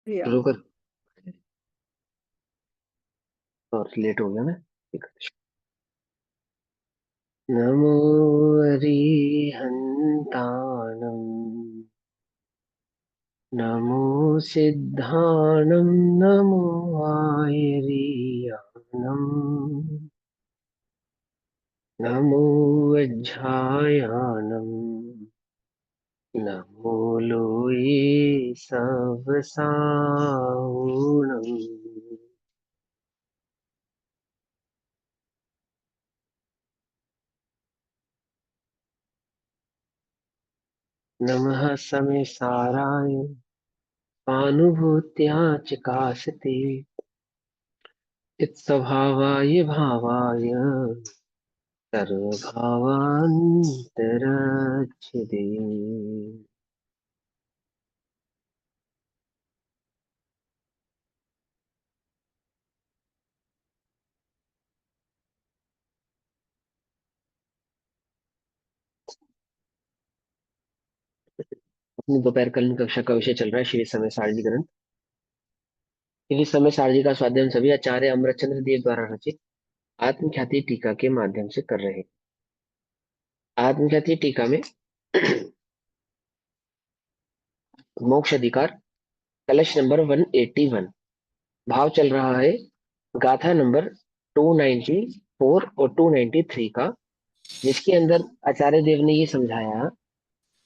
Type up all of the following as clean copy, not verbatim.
या शुरू कर। और लेट हो गया मैं। ठीक है। नमो अरिहन्ताणं नमो सिद्धाणं नमो आयर्याणं नमो वज्झायाणं नमो लोये सवसाहुणम्। नमः समेसाराय स्वानुभूत्या चकासते चित्स्वभावाय भावाय सर्वभावान्तरच्छिदे। अपनी दोपहर कालीन कक्षा का विषय चल रहा है श्री समय सारणी ग्रंथ। श्री समय सारणी का स्वाध्याय हम सभी आचार्य अमरचंद्र देव द्वारा रचित आत्मख्याति टीका के माध्यम से कर रहे हैं। आत्मख्याति टीका में मोक्ष अधिकार कलश नंबर 181 भाव चल रहा है गाथा नंबर 294 और 293 का, जिसके अंदर आचार्य देव ने ये समझाया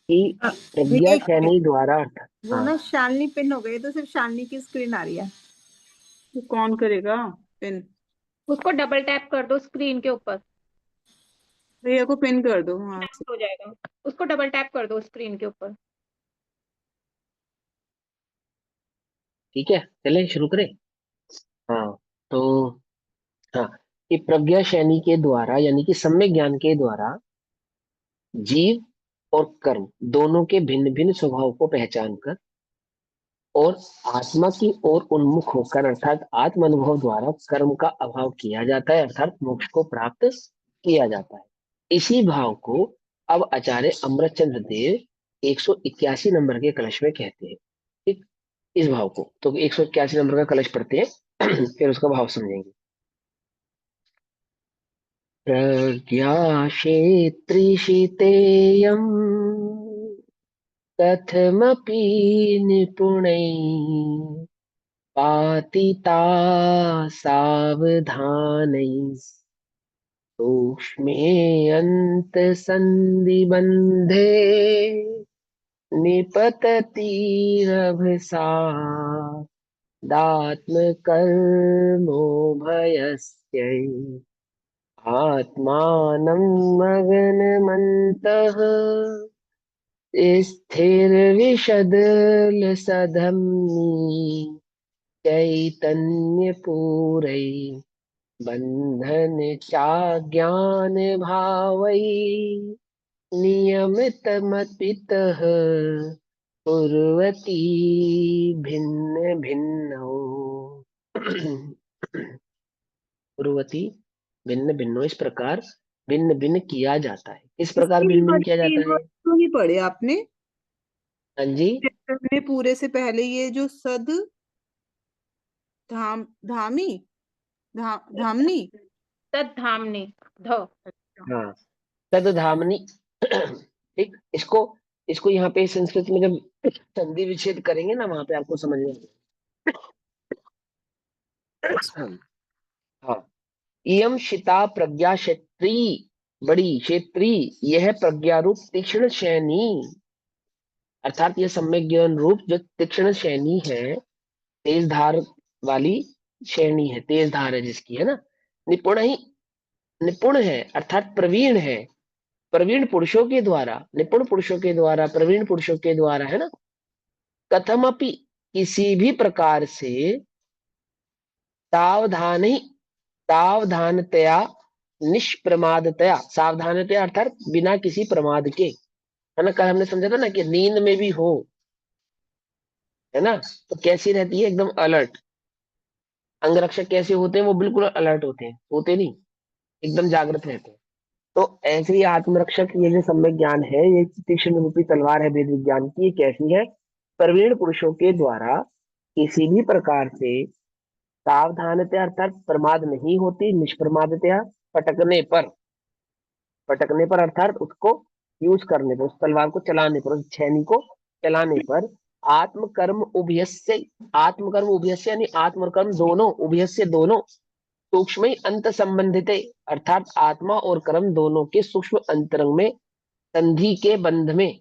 कि प्रज्ञा एक सैनी मिनट, द्वारा। वो हाँ, ना शालिनी पिन हो गई, तो सिर्फ शालिनी की स्क्रीन आ रही है। तो कौन करेगा पिन? उसको डबल टैप कर दो स्क्रीन के ऊपर, भैया को पिन कर दो। हाँ हो जाएगा। उसको डबल टैप कर दो स्क्रीन के ऊपर। ठीक है, चलें शुरू करें। हाँ, तो हाँ, कि प्रज्ञा शैनी के द्वारा यानी कि सम्यक ज्ञान के द्वारा जीव और कर्म दोनों के भिन्न भिन्न स्वभाव को पहचान कर और आत्मा की ओर उन्मुख होकर अर्थात आत्म अनुभव द्वारा कर्म का अभाव किया जाता है, अर्थात मोक्ष को प्राप्त किया जाता है। इसी भाव को अब आचार्य अमरचंद्र देव 181 नंबर के कलश में कहते हैं। ठीक, इस भाव को तो 181 नंबर का कलश पढ़ते हैं फिर उसका भाव समझेंगे। प्रज्ञाक्षेत्रिषितेयम् कथमपि निपुणैः पातिता सावधानैः सूक्ष्मेऽन्तसन्धिबन्धे निपततिरभसा दात्मकर्मोभयस्य आत्मानं मगनमन्तः स्थिरविशदलसधम्नि चैतन्यपूरै बन्धन चाज्ञान भावै नियमितमपितः कुर्वती भिन्न भिन्नौ कुर्वती भिन्न भिन्नो, इस प्रकार भिन्न भिन्न किया जाता है। इस प्रकार इसके भिन्न भिन्न वाले किया जाता तीन है। वर्ड क्यों नहीं पढ़े आपने? हाँ जी। हमने पूरे से पहले ये जो सद धाम धामी धामनी। तद्धामनी ध। अच्छा। हाँ, तदधामनी। ठीक, इसको इसको यहाँ पे संस्कृत में जब संधि विच्छेद करेंगे ना, वहां पे आपको समझ में आएगा। हाँ, इयम शिता प्रज्ञा क्षेत्री, बड़ी क्षेत्री, यह प्रज्ञा रूप तीक्ष्ण शैनी, अर्थात यह सम्यक ज्ञान रूप जो तीक्ष्ण शैनी है, तेज धार वाली शैनी है, तेज धार है जिसकी, है ना। निपुण ही निपुण है अर्थात प्रवीण है, प्रवीण पुरुषों के द्वारा, निपुण पुरुषों के द्वारा, प्रवीण पुरुषों के द्वारा, है ना। कथमपि, किसी भी प्रकार से, सावधान ही, सावधानतया, निष्प्रमादतया, सावधानतया अर्थात बिना किसी प्रमाद के, है ना। कल हमने समझा था ना कि नींद में भी हो, है ना, तो कैसी रहती है, एकदम अलर्ट। अंगरक्षक कैसे होते हैं, वो बिल्कुल अलर्ट होते हैं, सोते नहीं, एकदम जागृत रहते हैं। तो ऐसे ही आत्मरक्षक, ये जो सम्यक ज्ञान है, ये तीक्ष्ण रूपी तलवार है वेद विज्ञान की, ये कैसी है, प्रवीण पुरुषों के द्वारा किसी भी प्रकार से सावधानतया अर्थात प्रमाद नहीं होती, निष्प्रमादतया पटकने पर अर्थात उसको यूज करने पर, उस तलवार को चलाने पर, उस छैनी को चलाने पर आत्मकर्म उभयस्य, आत्मकर्म उभयस्य यानी आत्म और कर्म दोनों, उभयस्य दोनों सूक्ष्म ही अंत संबंधित है, अर्थात आत्मा और कर्म दोनों के सूक्ष्म अंतरंग में संधि के बंध में,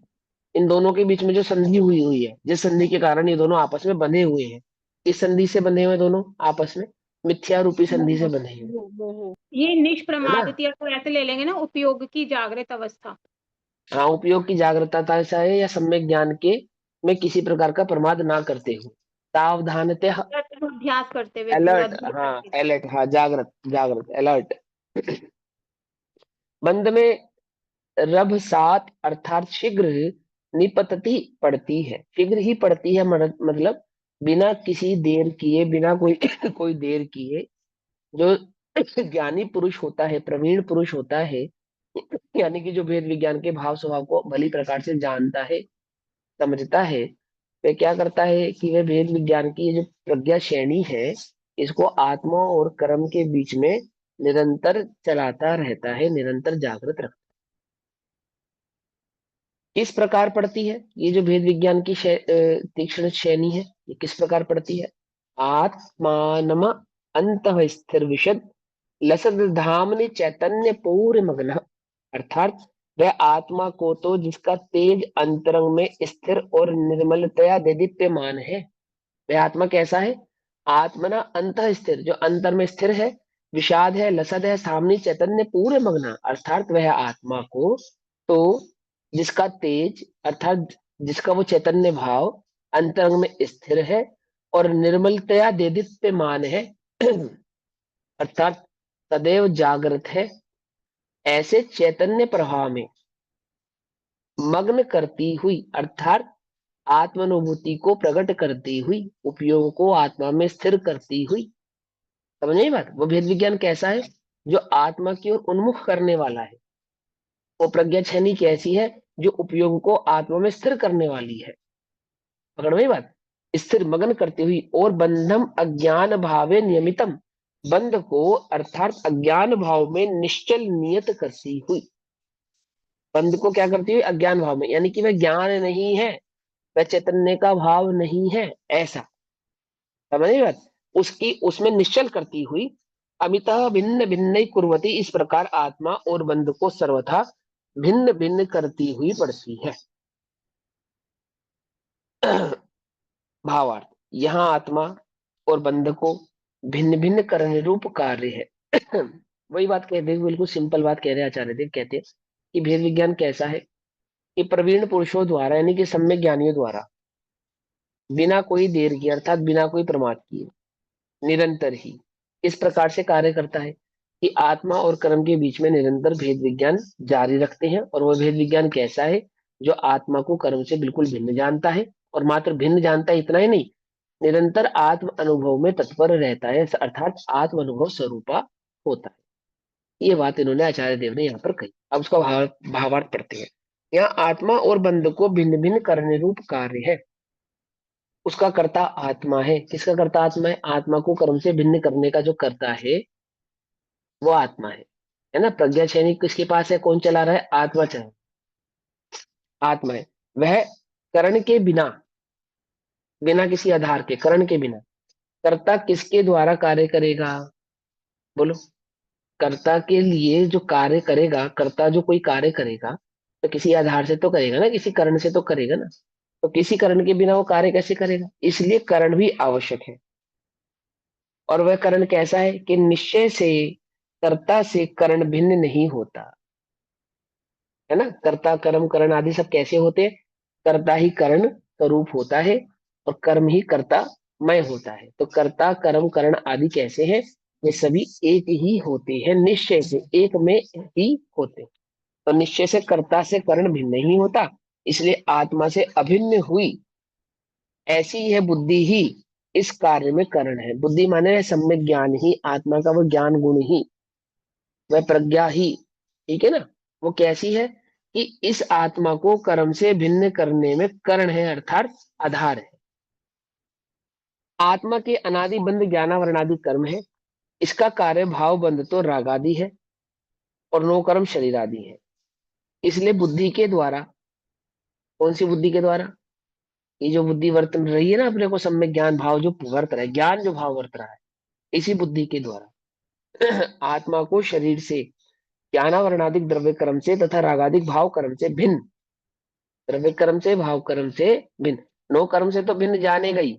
इन दोनों के बीच में जो संधि हुई हुई है, जिस संधि के कारण ये दोनों आपस में बंधे हुए हैं, इस संधि से बंधे हुए दोनों आपस में मिथ्या रूपी संधि से बंधे हुए, ये है ना। निष्प्रमादित्य को ऐसे ले लेंगे ना, उपयोग की जागृत अवस्था। हाँ, उपयोग की जागरूकता ऐसा है या सम्यक ज्ञान के में किसी प्रकार का प्रमाद ना करते हुए, सावधानतः अभ्यास करते हुए, पूरा अलर्ट, अध्ययन हाँ करके। अलर्ट, हाँ जागृत जागृत अलर्ट। बंद में रभ सात अर्थात शीघ्र निपतति पड़ती है, शीघ्र ही पड़ती है, मतलब बिना किसी देर किए, बिना कोई कोई देर किए, जो ज्ञानी पुरुष होता है, प्रवीण पुरुष होता है, यानी कि जो वेद विज्ञान के भाव स्वभाव को भली प्रकार से जानता है, समझता है, वह क्या करता है कि वह वेद विज्ञान की ये जो प्रज्ञा श्रेणी है, इसको आत्मा और कर्म के बीच में निरंतर चलाता रहता है, निरंतर जागृत रखता है। किस प्रकार पढ़ती है ये जो भेद विज्ञान की तीक्ष्ण श्रेणी है, ये किस प्रकार पढ़ती है? आत्मानम अंत स्थिर विशद लसद धामनि चैतन्य पूर्ण मग्न, अर्थात वह आत्मा को तो जिसका तेज अंतरंग में स्थिर और निर्मलतया देदीप्यमान है, वह आत्मा कैसा है? आत्मना अंत स्थिर, जो अंतर में स्थिर है, विषाद है, लसद है, सामने चैतन्य पूरे मग्न, अर्थात वह आत्मा को तो जिसका तेज अर्थात जिसका वो चैतन्य भाव अंतरंग में स्थिर है और निर्मलतया देदीप्यमान है, अर्थात सदैव जागृत है, ऐसे चैतन्य प्रभाव में मग्न करती हुई, अर्थात आत्मानुभूति को प्रकट करती हुई, उपयोग को आत्मा में स्थिर करती हुई, समझ नहीं बात? वो भेद विज्ञान कैसा है? जो आत्मा की ओर उन्मुख करने वाला है। वो प्रज्ञा छेनी कैसी है? जो उपयोग को आत्मा में स्थिर करने वाली है। पकड़ में बात? स्थिर मग्न करती हुई और बंधम अज्ञान भावे नियमितम, बंध को अर्थात अज्ञान भाव में निश्चल नियत करती हुई, बंध को क्या करती हुई? अज्ञान भाव में, यानी कि वह ज्ञान नहीं है, वह चैतन्य का भाव नहीं है, ऐसा समझ बात? उसकी उसमें निश्चल करती हुई अमिता भिन्न भिन्न कुर्वती, इस प्रकार आत्मा और बंध को सर्वथा भिन्न भिन्न करती हुई पड़ती है। भावार्थ, यहाँ आत्मा और बंध को भिन्न भिन्न करने रूप कार्य है। वही बात कहते हैं, बिल्कुल सिंपल बात कह रहे हैं आचार्य देव, कहते हैं कि भेद विज्ञान कैसा है कि प्रवीण पुरुषों द्वारा यानी कि सम्यक ज्ञानियों द्वारा बिना कोई देर किए अर्थात बिना कोई प्रमाद किए निरंतर ही इस प्रकार से कार्य करता है कि आत्मा और कर्म के बीच में निरंतर भेद विज्ञान जारी रखते हैं। और वह भेद विज्ञान कैसा है? जो आत्मा को कर्म से बिल्कुल भिन्न जानता है, और मात्र भिन्न जानता है इतना ही नहीं, निरंतर आत्म अनुभव में तत्पर रहता है, अर्थात आत्म अनुभव स्वरूपा होता है। ये बात इन्होंने आचार्य देव ने यहाँ पर कही। अब उसका भावार्थ पढ़ते हैं। यहाँ आत्मा और बंध को भिन्न भिन्न करने रूप कार्य है, उसका कर्ता आत्मा है। किसका कर्ता आत्मा है? आत्मा को कर्म से भिन्न करने का जो कर्ता है वो आत्मा है ना। प्रज्ञा श्रेणी किसके पास है? कौन चला रहा है? आत्मा चला, आत्मा है। वह करण के बिना, बिना किसी आधार के, करण के बिना कर्ता किसके द्वारा कार्य करेगा? बोलो। कर्ता के लिए जो कार्य करेगा, कर्ता जो कोई कार्य करेगा तो किसी आधार से तो करेगा ना, किसी करण से तो करेगा ना। तो किसी करण के बिना वो कार्य कैसे करेगा? इसलिए करण भी आवश्यक है। और वह करण कैसा है कि निश्चय से कर्ता से करण भिन्न नहीं होता, है ना। कर्ता कर्म करण आदि सब कैसे होते हैं? कर्ता ही करण स्वरूप होता है और कर्म ही कर्ता मय होता है। तो कर्ता कर्म करण आदि कैसे हैं? ये सभी एक ही होते हैं, निश्चय से एक में ही होते हैं। तो निश्चय से कर्ता से करण भिन्न नहीं होता, इसलिए आत्मा से अभिन्न हुई ऐसी है बुद्धि ही इस कार्य में करण है। बुद्धि माने है सम्यक ज्ञान ही, आत्मा का वो ज्ञान गुण ही, वह प्रज्ञा ही, ठीक है ना। वो कैसी है कि इस आत्मा को कर्म से भिन्न करने में करण है, अर्थात आधार है। आत्मा के अनादि बंध ज्ञानावरणादि कर्म है। इसका कार्य भाव बंध तो रागादि है और नो कर्म शरीर आदि है। इसलिए बुद्धि के द्वारा, कौन सी बुद्धि के द्वारा? ये जो बुद्धि वर्त रही है ना अपने को, सम्यक ज्ञान भाव जो वर्त रहा है, ज्ञान जो भाव वर्त रहा है, इसी बुद्धि के द्वारा आत्मा को शरीर से, ज्ञानावरणादिक द्रव्य कर्म से तथा रागादिक भाव कर्म से भिन्न, द्रव्य कर्म से भाव कर्म से भिन्न, नो कर्म से तो भिन्न जानेगा ही,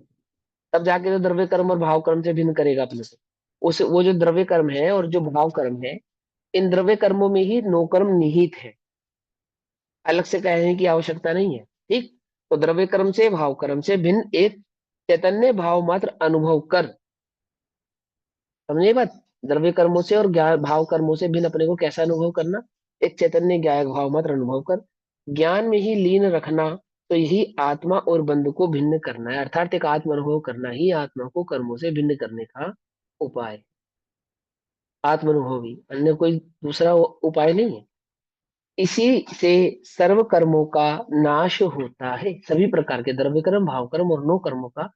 तब जाके तो द्रव्य कर्म और भाव कर्म से भिन्न करेगा अपने को। उस वो जो द्रव्य कर्म है और जो भाव कर्म है, इन द्रव्य कर्मों में ही नो कर्म निहित है, अलग से कहने की आवश्यकता नहीं है। ठीक, तो द्रव्य कर्म से भाव कर्म से भिन्न एक चैतन्य भाव मात्र अनुभव कर, समझे बात? द्रव्य कर्मों से और ज्ञान भाव कर्मों से भिन्न अपने को कैसा अनुभव करना? एक चैतन्य ज्ञायक भाव मात्र अनुभव कर, ज्ञान में ही लीन रखना, तो यही आत्मा और बंध को भिन्न करना है। अर्थात एक आत्म अनुभव करना ही आत्मा को कर्मों से भिन्न करने का उपाय है। आत्म अनुभव ही, अन्य कोई दूसरा उपाय नहीं है। इसी से सर्व कर्मों का नाश होता है। सभी प्रकार के द्रव्य कर्म, भाव कर्म और नो कर्मों का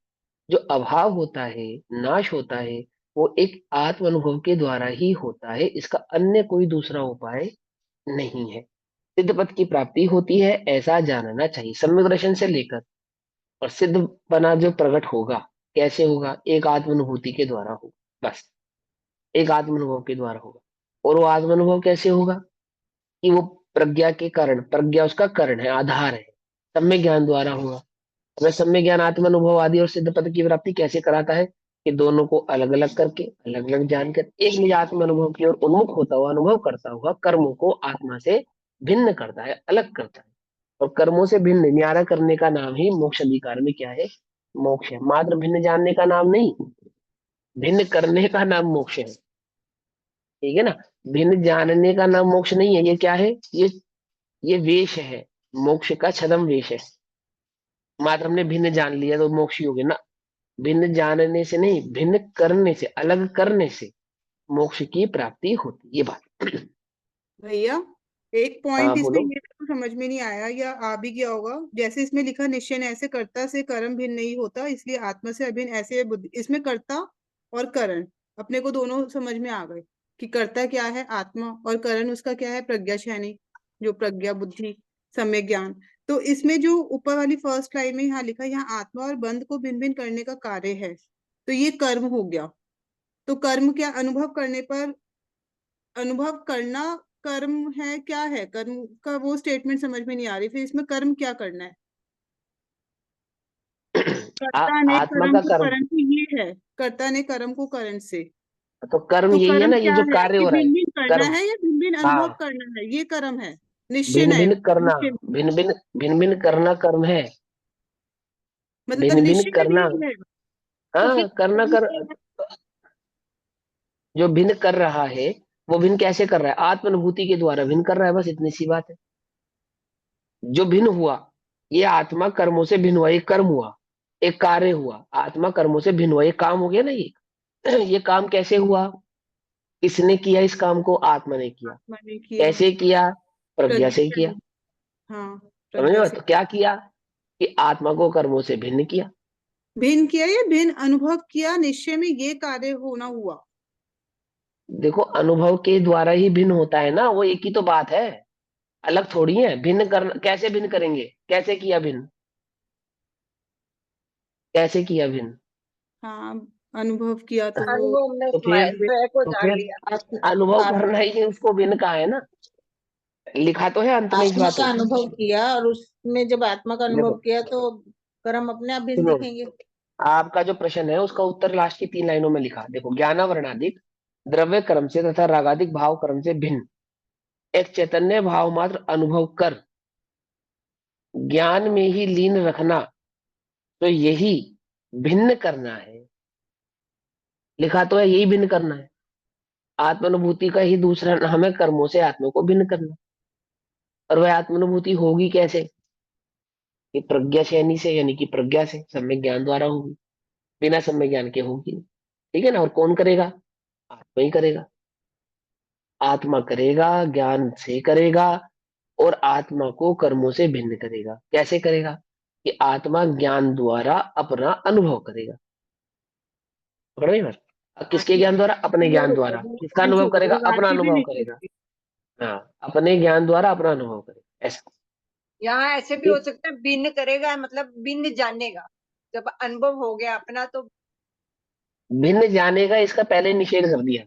जो अभाव होता है, नाश होता है, वो एक आत्म अनुभव के द्वारा ही होता है। इसका अन्य कोई दूसरा उपाय नहीं है। सिद्ध पद की प्राप्ति होती है, ऐसा जानना चाहिए। सम्यक दर्शन से लेकर और सिद्ध बना जो प्रकट होगा, कैसे होगा? एक आत्म अनुभूति के द्वारा होगा, बस एक आत्म अनुभव के द्वारा होगा। और वो आत्म अनुभव कैसे होगा? कि वो प्रज्ञा के कारण, प्रज्ञा उसका कारण है, आधार है, सम्यक ज्ञान द्वारा होगा। हमें सम्यक ज्ञान आत्म अनुभव आदि और सिद्ध पद की प्राप्ति कैसे कराता है? कि दोनों को अलग अलग करके, अलग अलग जानकर एक निज आत्म अनुभव की ओर उन्मुख होता हुआ, अनुभव करता हुआ कर्मों को आत्मा से भिन्न करता है, अलग करता है। और कर्मों से भिन्न न्यारा करने का नाम ही मोक्ष अधिकार में क्या है? मोक्ष है। मात्र भिन्न जानने का नाम नहीं, भिन्न करने का नाम मोक्ष है। ठीक है ना? भिन्न जानने का नाम मोक्ष नहीं है। ये क्या है? ये वेश है, मोक्ष का छदम वेश है। मात्र हमने भिन्न जान लिया तो मोक्ष ही हो गया ना। भिन्न जानने से नहीं, भिन्न करने से, अलग करने से मोक्ष की प्राप्ति होती है। ये बात। भैया एक पॉइंट हाँ इसमें बोलो। ये तो समझ में नहीं आया या आ भी गया होगा। जैसे इसमें लिखा निश्चय ऐसे कर्ता से कर्म भिन्न नहीं होता, इसलिए आत्मा से अभिन्न ऐसे बुद्धि। इसमें कर्ता और करण अपने को दोनों समझ में आ गए कि कर्ता क्या है आत्मा और करण उसका क्या है प्रज्ञा शैनी, जो प्रज्ञा बुद्धि सम्यक ज्ञान। तो इसमें जो ऊपर वाली फर्स्ट लाइन में यहाँ लिखा, यहाँ आत्मा और बंध को भिन्न भिन्न करने का कार्य है, तो ये कर्म हो गया। तो कर्म क्या? अनुभव करने पर अनुभव करना कर्म है? क्या है कर्म का? वो स्टेटमेंट समझ में नहीं आ रही। फिर इसमें कर्म क्या करना है? कर्ता ने आत्मा कर्म का को कर्म, करण से, ये है कर्ता ने कर्म को करण से। तो कर्म तो यही है कर्म ना, ये क्या जो है कार्य कि हो रहा है। भिन्न भिन्न करना कर्म, है या भिन्न भिन्न अनुभव हाँ, करना है, ये कर्म है। निश्चय भिन्न है, भिन्न करना, निश्चय भिन्न भिन्न करना कर्म है। मतलब भिन्न भिन्न निश्चय में भी करना, यही है। तो फिर हाँ, करना कर्म कर, क्या है? जो भिन्न कर रहा है वो भिन्न कैसे कर रहा है? आत्म अनुभूति के द्वारा भिन्न कर रहा है, बस इतनी सी बात है। जो भिन्न हुआ, ये आत्मा कर्मों से भिन्न हुआ, ये कर्म हुआ, एक कार्य हुआ। आत्मा कर्मों से भिन्न हुआ, ये काम हो गया ना। ये ये काम कैसे हुआ? किसने किया इस काम को? आत्मा ने किया। आत्मा ने किया, कैसे किया? प्रज्ञा प्रज्ञा से ही किया। शैनी। हाँ, समझ प्रज्ञा में? से तो क्या किया? कि आत्मा को कर्मों से भिन्न किया। भिन्न किया या भिन्न अनुभव किया, निश्चय में ये कार्य होना हुआ। देखो, अनुभव के द्वारा ही भिन्न होता है ना, वो एक ही तो बात है, अलग थोड़ी है। भिन्न करना कैसे? भिन्न करेंगे, कैसे किया भिन्न? कैसे किया भिन्न? हाँ, अनुभव किया तो वो अनुभव में तो फिर स्वयं को तो जान फिर लिया। अनुभव आत्मा करना ही है, उसको भिन्न कहा है ना। लिखा तो है अंत में इस आत्मा बात का को। अनुभव किया, और उसमें जब आत्मा का अनुभव देखो, किया तो कर्म अपने आप भिन्न सुनो, दिखेंगे। आपका जो प्रश्न है उसका उत्तर लास्ट की 3 लाइनों में लिखा। देखो, ज्ञानावरणादिक द्रव्य कर्म से तथा रागादिक भाव कर्म से भिन्न एक चैतन्य भाव मात्र अनुभव कर, ज्ञान में ही लीन रखना, तो यही भिन्न करना है। लिखा तो है, यही भिन्न करना है। आत्मानुभूति का ही दूसरा नाम है कर्मों से आत्मा को भिन्न करना। और वह आत्मानुभूति होगी कैसे? कि प्रज्ञा शैनी से, यानी कि प्रज्ञा से, सम्यक ज्ञान द्वारा होगी। बिना सम्यक ज्ञान के होगी नहीं। ठीक है ना? और कौन करेगा? आत्मा ही करेगा। आत्मा करेगा, ज्ञान से करेगा, और आत्मा को कर्मों से भिन्न करेगा। कैसे करेगा? कि आत्मा ज्ञान द्वारा अपना अनुभव करेगा। पकड़ में बात? किसके ज्ञान द्वारा? अपने ज्ञान द्वारा। किसका अनुभव करेगा? अपना अनुभव करेगा। हाँ, अपने ज्ञान द्वारा अपना अनुभव करेगा, ऐसा। यहाँ ऐसे भी हो सकता है भिन्न करेगा, मतलब भिन्न जानेगा। जब अनुभव हो गया अपना तो भिन्न जानेगा, इसका पहले निषेध कर दिया।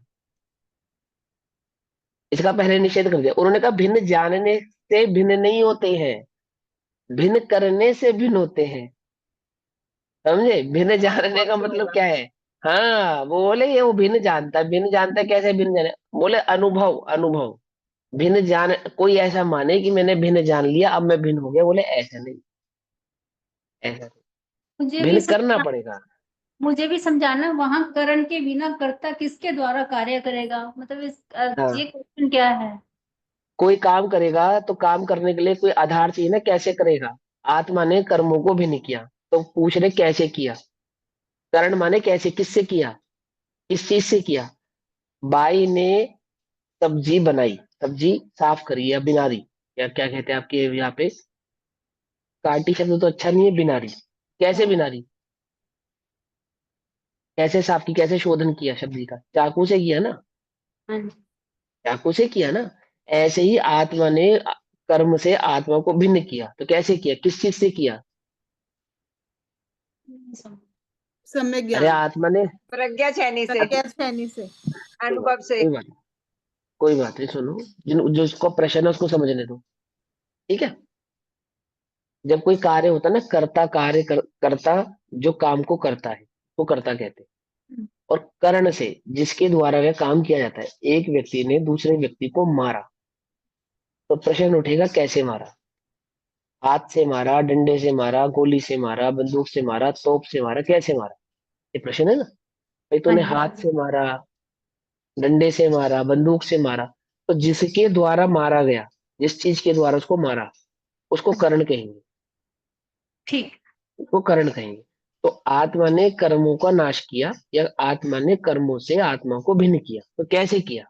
इसका पहले निषेध कर दिया। उन्होंने कहा भिन्न जानने से भिन्न नहीं होते हैं, भिन्न करने से भिन्न होते हैं। समझे? भिन्न जानने का मतलब क्या है? हाँ, वो बोले ये वो भिन्न जानता है। भिन्न जानता है कैसे? भिन्न जाने, बोले अनुभव, अनुभव। भिन्न जान, कोई ऐसा माने कि मैंने भिन्न जान लिया अब मैं भिन्न हो गया, बोले ऐसा नहीं, ऐसा नहीं। मुझे भी भिन्न करना पड़ेगा। मुझे भी समझाना, वहां करण के बिना कर्ता किसके द्वारा कार्य करेगा, मतलब हाँ, ये क्वेश्चन क्या है? कोई काम करेगा तो काम करने के लिए कोई आधार चाहिए ना, कैसे करेगा? आत्मा ने कर्मों को भिन्न किया, तो पूछ रहे कैसे किया? करण माने कैसे, किससे किया, किस चीज से किया? बाई ने सब्जी बनाई, सब्जी साफ करी या बिनारी, या क्या कहते हैं आपके यहाँ पे? काटी शब्द तो अच्छा नहीं है, बिनारी। कैसे बिनारी? कैसे साफ की, कैसे शोधन किया सब्जी का? चाकू से किया ना, हाँ जी। चाकू से किया ना। ऐसे ही आत्मा ने कर्म से आत्मा को भिन्न किया, तो कैसे किया, किस चीज से किया? सम्यक अरे ज्ञान, आत्मा ने, प्रज्ञा छेनी से, प्रज्ञा छेनी से। अनुभव से। कोई बात, कोई बात नहीं, सुनो। जो उसको प्रश्न है उसको समझने दो, ठीक है? जब कोई कार्य होता है ना, कर्ता कार्य कर्ता जो काम को करता है वो कर्ता कहते हैं। और कर्ण से, जिसके द्वारा वह काम किया जाता है। एक व्यक्ति ने दूसरे व्यक्ति को मारा, तो प्रश्न उठेगा कैसे मारा? हाथ से मारा, डंडे से मारा, गोली से मारा, बंदूक से मारा, तोप से मारा, कैसे मारा? ये प्रश्न है ना भाई। हाँ तूने जी। हाथ से मारा, डंडे से मारा, बंदूक से मारा, तो जिसके द्वारा मारा गया, जिस चीज के द्वारा उसको मारा, उसको कर्ण कहेंगे, ठीक। उसको कर्ण कहेंगे। तो आत्मा ने कर्मों का नाश किया, या आत्मा ने कर्मों से आत्मा को भिन्न किया, तो कैसे किया,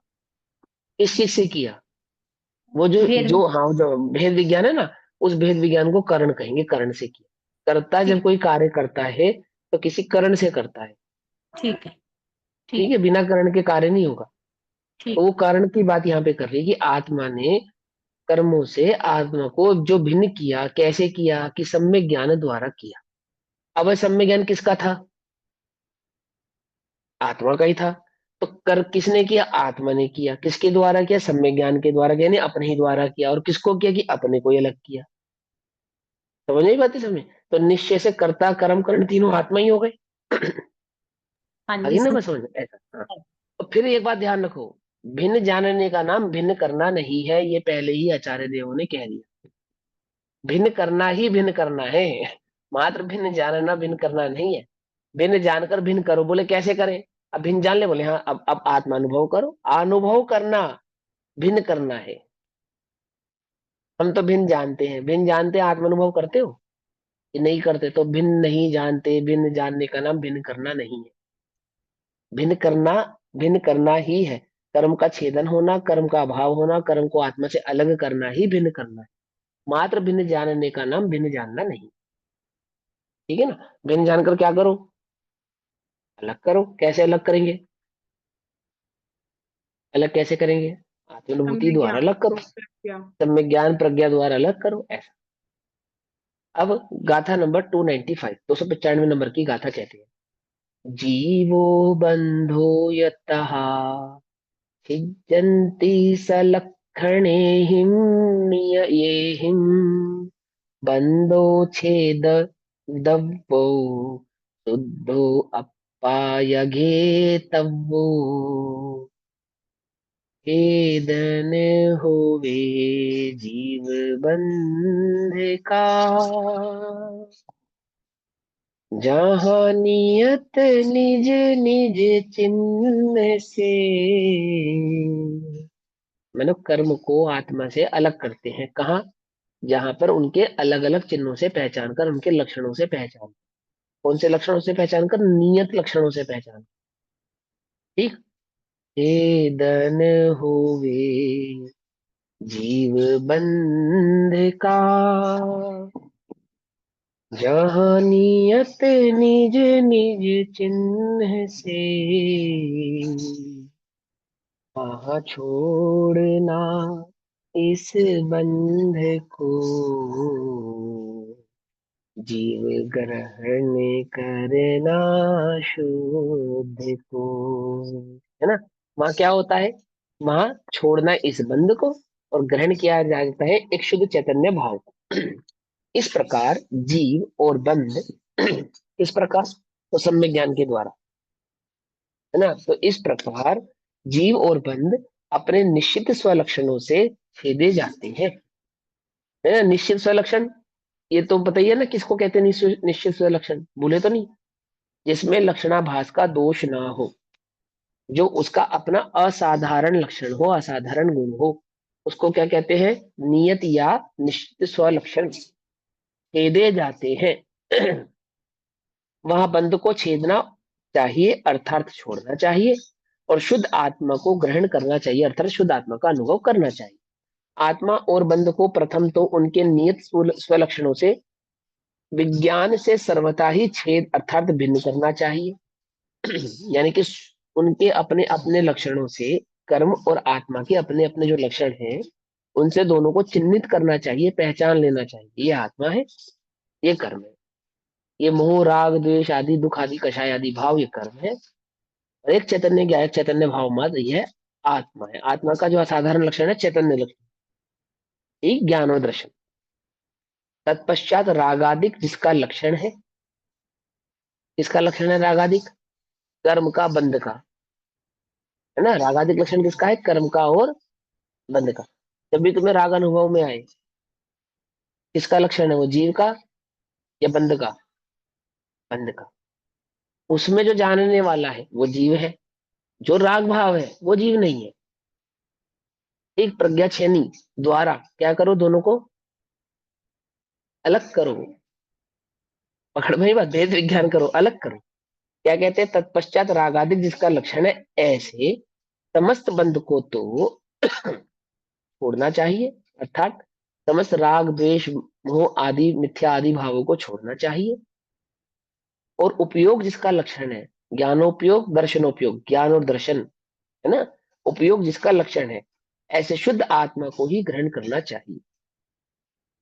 किस चीज से किया? वो जो भेद। जो हाँ, जो भेद विज्ञान है ना, उस भेद विज्ञान को कर्ण कहेंगे, कर्ण से किया। कर्ता जब ठीक। कोई कार्य करता है तो किसी कर्ण से करता है, ठीक है। ठीक ठीक। है? बिना कर्ण के कार्य नहीं होगा। तो ठीक। वो कारण की बात यहाँ पे कर रही है कि आत्मा ने कर्मों से आत्मा को जो भिन्न किया, कैसे किया? कि सम्यक ज्ञान द्वारा किया। अब सम्यक ज्ञान किसका था? आत्मा का ही था। तो कर किसने किया? आत्मा ने किया। किसके द्वारा किया? सम्यक ज्ञान के द्वारा किया, यानी अपने ही द्वारा किया। और किसको किया? कि अपने को ही अलग किया। समझ नहीं पाती समझ? तो निश्चय से कर्ता कर्म करण तीनों आत्मा ही हो गए। हाँ जी। आगे ना बस समझ ऐसा। हाँ। तो फिर एक बात ध्यान रखो, भिन्न जानने का नाम भिन्न करना नहीं है, ये पहले ही आचार्य देवों ने कह दिया। भिन्न करना ही भिन्न करना है, मात्र भिन्न जानना भिन्न करना नहीं है। भिन्न जानकर भिन्न करो, बोले कैसे करें? अब भिन्न जान ले, बोले हाँ, अब आत्मा अनुभव करो। अनुभव करना भिन्न करना है। हम तो भिन्न जानते हैं, भिन्न जानते हैं, आत्मा अनुभव करते हो कि नहीं करते? तो भिन्न नहीं जानते, भिन्न जानने का नाम भिन्न करना नहीं है। भिन्न करना, भिन्न करना ही है। कर्म का छेदन होना, कर्म का अभाव होना, कर्म को आत्मा से अलग करना ही भिन्न करना है। मात्र भिन्न जानने का नाम भिन्न जानना नहीं। ठीक है ना? भिन्न जानकर क्या करो? अलग करो। कैसे अलग करेंगे? अलग कैसे करेंगे? आत्मानुभूति सम्यक द्वारा ज्ञान, अलग करो, प्रज्ञा। सम्यक ज्ञान प्रज्ञा द्वारा अलग करो, ऐसा। अब गाथा नंबर 295, 295 नंबर की गाथा कहते हैं। जीवो बंधो यतः छिज्जन्ति सलक्षणे ये हिम बंधो छेद दव्वो शुद्धो अपायघे तव्वो छेदन होवे जीव बंध का जहाँ नियत निज निज चिन्ह से। मानो कर्म को आत्मा से अलग करते हैं, कहाँ? जहां पर उनके अलग अलग चिन्हों से पहचान कर, उनके लक्षणों से पहचान। कौन से लक्षणों से पहचान कर? नियत लक्षणों से पहचान। ठीक। छेदन होवे जीव बंध का। जहाँ नियत निज निज चिन्ह से, वहाँ छोड़ना इस बंध को, जीव ग्रहण करना शुद्ध को। है ना? वहाँ क्या होता है? वहाँ छोड़ना इस बंध को और ग्रहण किया जाता है एक शुद्ध चैतन्य भाव को। इस प्रकार जीव और बंध इस प्रकार तो सम्यक ज्ञान के द्वारा, है ना? तो इस प्रकार जीव और बंध अपने निश्चित स्वलक्षणों से छेदे जाते हैं। है ना? निश्चित स्वलक्षण ये तो बताइए ना, किसको कहते हैं निश्चित स्वलक्षण? भूले तो नहीं? जिसमें लक्षणाभास का दोष ना हो, जो उसका अपना असाधारण लक्षण हो, असाधारण गुण हो, उसको क्या कहते हैं? नियत या निश्चित स्वलक्षण छेदे जाते हैं। वहां बंध को छेदना चाहिए अर्थात छोड़ना चाहिए, और शुद्ध आत्मा को ग्रहण करना चाहिए अर्थात शुद्ध आत्मा का अनुभव करना चाहिए। आत्मा और बंध को प्रथम तो उनके नियत स्वलक्षणों से विज्ञान से सर्वथा ही छेद अर्थात भिन्न करना चाहिए। यानी कि उनके अपने अपने लक्षणों से, कर्म और आत्मा के अपने अपने जो लक्षण हैं, उनसे दोनों को चिन्हित करना चाहिए, पहचान लेना चाहिए। ये आत्मा है, ये कर्म है। ये मोह राग द्वेष आदि दुख आदि कषाय आदि भाव ये कर्म है, और एक चैतन्य ज्ञान चैतन्य भाव मत यह आत्मा है। आत्मा का जो असाधारण लक्षण है चैतन्य लक्षण, एक ज्ञान और दर्शन। तत्पश्चात रागादिक जिसका लक्षण है, किसका लक्षण है रागादिक? कर्म का, बंध का। है ना? रागादिक लक्षण किसका है? कर्म का और बंध का। जब भी तुम्हें राग अनुभव में आए, किसका लक्षण है वो? जीव का या बंध का? बंध का। उसमें जो जानने वाला है वो जीव है, जो राग भाव है वो जीव नहीं है। एक प्रज्ञा छेनी द्वारा क्या करो? दोनों को अलग करो। पकड़ में ही बात, भेद विज्ञान करो, अलग करो। क्या कहते हैं? तत्पश्चात रागादिक जिसका लक्षण है, ऐसे समस्त बंध को तो छोड़ना चाहिए अर्थात समस्त राग द्वेष मोह आदि मिथ्या आदि भावों को छोड़ना चाहिए। और उपयोग जिसका लक्षण है, ज्ञानोपयोग दर्शनोपयोग, ज्ञान और दर्शन, है ना? उपयोग जिसका लक्षण है, ऐसे शुद्ध आत्मा को ही ग्रहण करना चाहिए।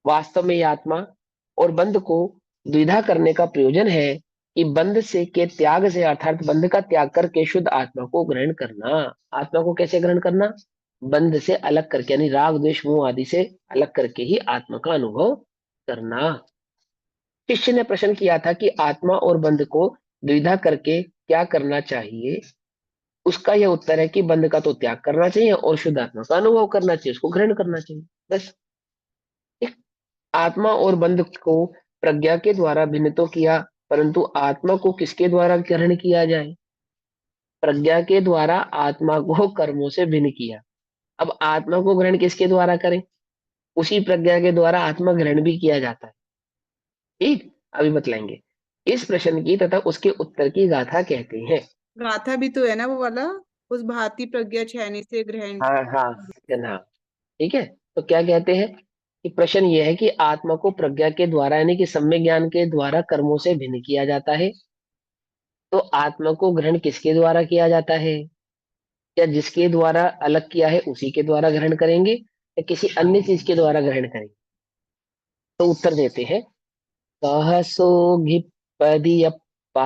वास्तव में ये आत्मा और बंध को द्विधा करने का प्रयोजन है कि बंध से के त्याग से अर्थात बंध का त्याग करके शुद्ध आत्मा को ग्रहण करना। आत्मा को कैसे ग्रहण करना? बंध से अलग करके, यानी राग द्वेष मोह आदि से अलग करके ही आत्मा का अनुभव करना। शिष्य ने प्रश्न किया था कि आत्मा और बंध को द्विधा करके क्या करना चाहिए? उसका यह उत्तर है कि बंध का तो त्याग करना चाहिए और शुद्ध आत्मा का अनुभव करना चाहिए, उसको ग्रहण करना चाहिए, बस। आत्मा और बंध को प्रज्ञा के द्वारा भिन्न तो किया, परंतु आत्मा को किसके द्वारा ग्रहण किया जाए? प्रज्ञा के द्वारा आत्मा को कर्मों से भिन्न किया। अब आत्मा को ग्रहण किसके द्वारा करें? उसी प्रज्ञा के द्वारा आत्मा ग्रहण भी किया जाता है। ठीक, अभी बतलाएंगे। इस प्रश्न की तथा उसके उत्तर की गाथा कहते हैं। गाथा भी तो है ना वो वाला, उस भांति प्रज्ञा छेनी से ग्रहण हाँ हाँ हाँ, ठीक है। तो क्या कहते हैं कि प्रश्न यह है कि आत्मा को प्रज्ञा के द्वारा यानी कि सम्यक ज्ञान के द्वारा कर्मों से भिन्न किया जाता है, तो आत्मा को ग्रहण किसके द्वारा किया जाता है? या जिसके द्वारा अलग किया है उसी के द्वारा ग्रहण करेंगे, या किसी अन्य चीज के द्वारा ग्रहण करेंगे? तो उत्तर देते हैं, कह सो घिपदियप्पा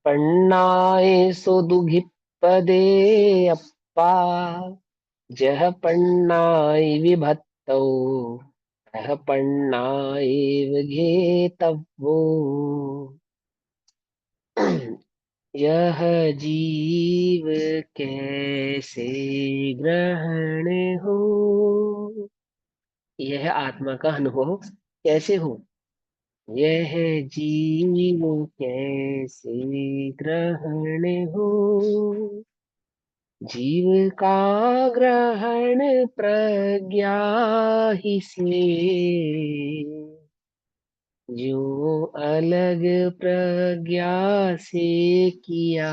पन्नाए सो दुघिपदे अप्पा, जह पन्नाई विभक्तौ तह पन्नाएव घेतव्यो। यह जीव कैसे ग्रहण हो, यह आत्मा का अनुभव कैसे हो? यह जीव कैसे ग्रहण हो, जीव का ग्रहण प्रज्ञा ही से, जो अलग प्रज्ञा से किया,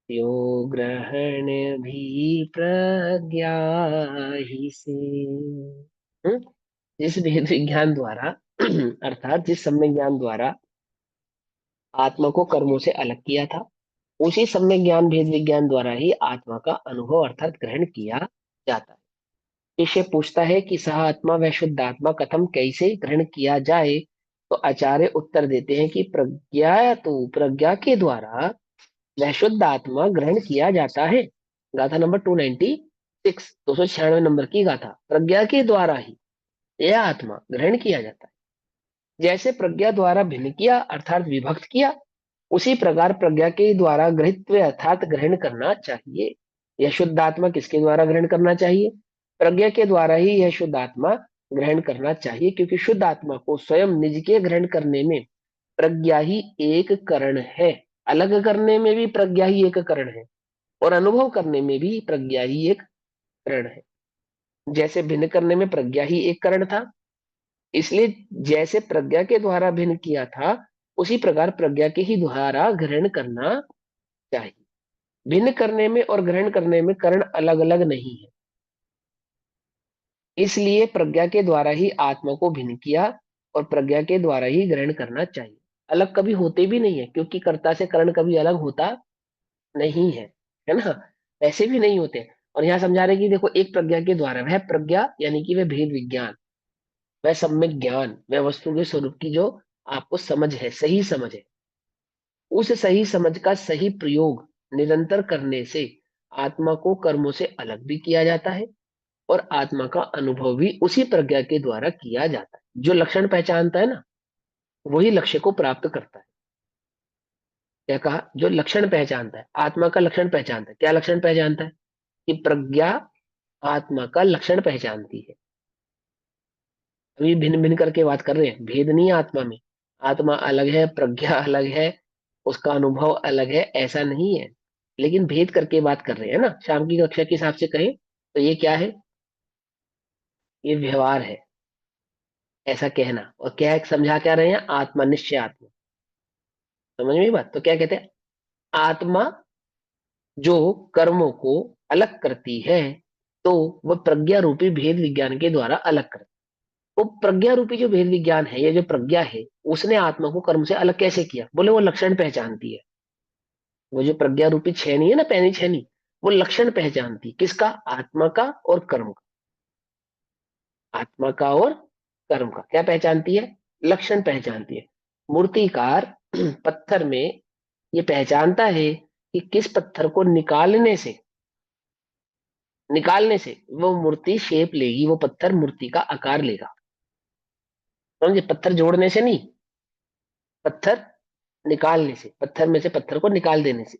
यो ग्रहण भी प्रज्ञा ही से। जिस भेद विज्ञान द्वारा अर्थात जिस सम्यक ज्ञान द्वारा आत्मा को कर्मों से अलग किया था, उसी सम्यक ज्ञान भेद विज्ञान द्वारा ही आत्मा का अनुभव अर्थात ग्रहण किया जाता है। शिष्य पूछता है कि सह आत्मा व शुद्ध आत्मा कथम कैसे ग्रहण किया जाए, तो आचार्य उत्तर देते हैं कि प्रज्ञा के द्वारा वह शुद्ध आत्मा ग्रहण किया जाता है। गाथा नंबर 296, 296 नंबर की गाथा। प्रज्ञा के द्वारा ही यह आत्मा ग्रहण किया जाता है। जैसे प्रज्ञा द्वारा भिन्न किया अर्थात विभक्त किया, उसी प्रकार प्रज्ञा के द्वारा गृहीत्व अर्थात ग्रहण करना चाहिए। यह शुद्ध आत्मा किसके द्वारा ग्रहण करना चाहिए? प्रज्ञा के द्वारा ही यह शुद्ध आत्मा ग्रहण करना चाहिए, क्योंकि शुद्ध आत्मा को स्वयं निज के ग्रहण करने में प्रज्ञा ही एक कारण है। अलग करने में भी प्रज्ञा ही एक कारण है, और अनुभव करने में भी प्रज्ञा ही एक कारण है। जैसे भिन्न करने में प्रज्ञा ही एक कारण था, इसलिए जैसे प्रज्ञा के द्वारा भिन्न किया था, उसी प्रकार प्रज्ञा के ही द्वारा ग्रहण करना चाहिए। भिन्न करने में और ग्रहण करने में कारण अलग अलग नहीं है, इसलिए प्रज्ञा के द्वारा ही आत्मा को भिन्न किया और प्रज्ञा के द्वारा ही ग्रहण करना चाहिए। अलग कभी होते भी नहीं है, क्योंकि कर्ता से कारण कभी अलग होता नहीं है ना, ऐसे भी नहीं होते। और यहाँ समझा रहे कि देखो, एक प्रज्ञा के द्वारा, वह प्रज्ञा यानी कि वह भेद विज्ञान, वह सम्यक ज्ञान, वह वस्तु के स्वरूप की जो आपको समझ है, सही समझ है, उस सही समझ का सही प्रयोग निरंतर करने से आत्मा को कर्मों से अलग भी किया जाता है, और आत्मा का अनुभव भी उसी प्रज्ञा के द्वारा किया जाता है। जो लक्षण पहचानता है ना, वही लक्ष्य को प्राप्त करता है। क्या कहा? जो लक्षण पहचानता है, आत्मा का लक्षण पहचानता है। क्या लक्षण पहचानता है? कि प्रज्ञा आत्मा का लक्षण पहचानती है। अभी भिन्न भिन्न करके बात कर रहे हैं, भेद नहीं है आत्मा में। आत्मा अलग है, प्रज्ञा अलग है, उसका अनुभव अलग है, ऐसा नहीं है, लेकिन भेद करके बात कर रहे हैं ना। शाम की कक्षा के हिसाब से कहें तो ये क्या है? ये व्यवहार है, ऐसा कहना। और क्या है, समझा क्या रहे हैं? आत्मा, निश्चय आत्मा। समझ में बात? तो क्या कहते हैं? आत्मा जो कर्मों को अलग करती है, तो वह प्रज्ञा रूपी भेद विज्ञान के द्वारा अलग करती है। वो प्रज्ञा रूपी जो भेद विज्ञान है, ये जो प्रज्ञा है, उसने आत्मा को कर्म से अलग कैसे किया? बोले वो लक्षण पहचानती है। वो जो प्रज्ञा रूपी छेनी है ना, पैनी छेनी, वो लक्षण पहचानती। किसका? आत्मा का और कर्म का। आत्मा का और कर्म का क्या पहचानती है? लक्षण पहचानती है। मूर्तिकार पत्थर में ये पहचानता है कि किस पत्थर को निकालने से वो मूर्ति शेप लेगी, वो पत्थर मूर्ति का आकार लेगा। समझे? पत्थर जोड़ने से नहीं, पत्थर निकालने से, पत्थर में से पत्थर को निकाल देने से।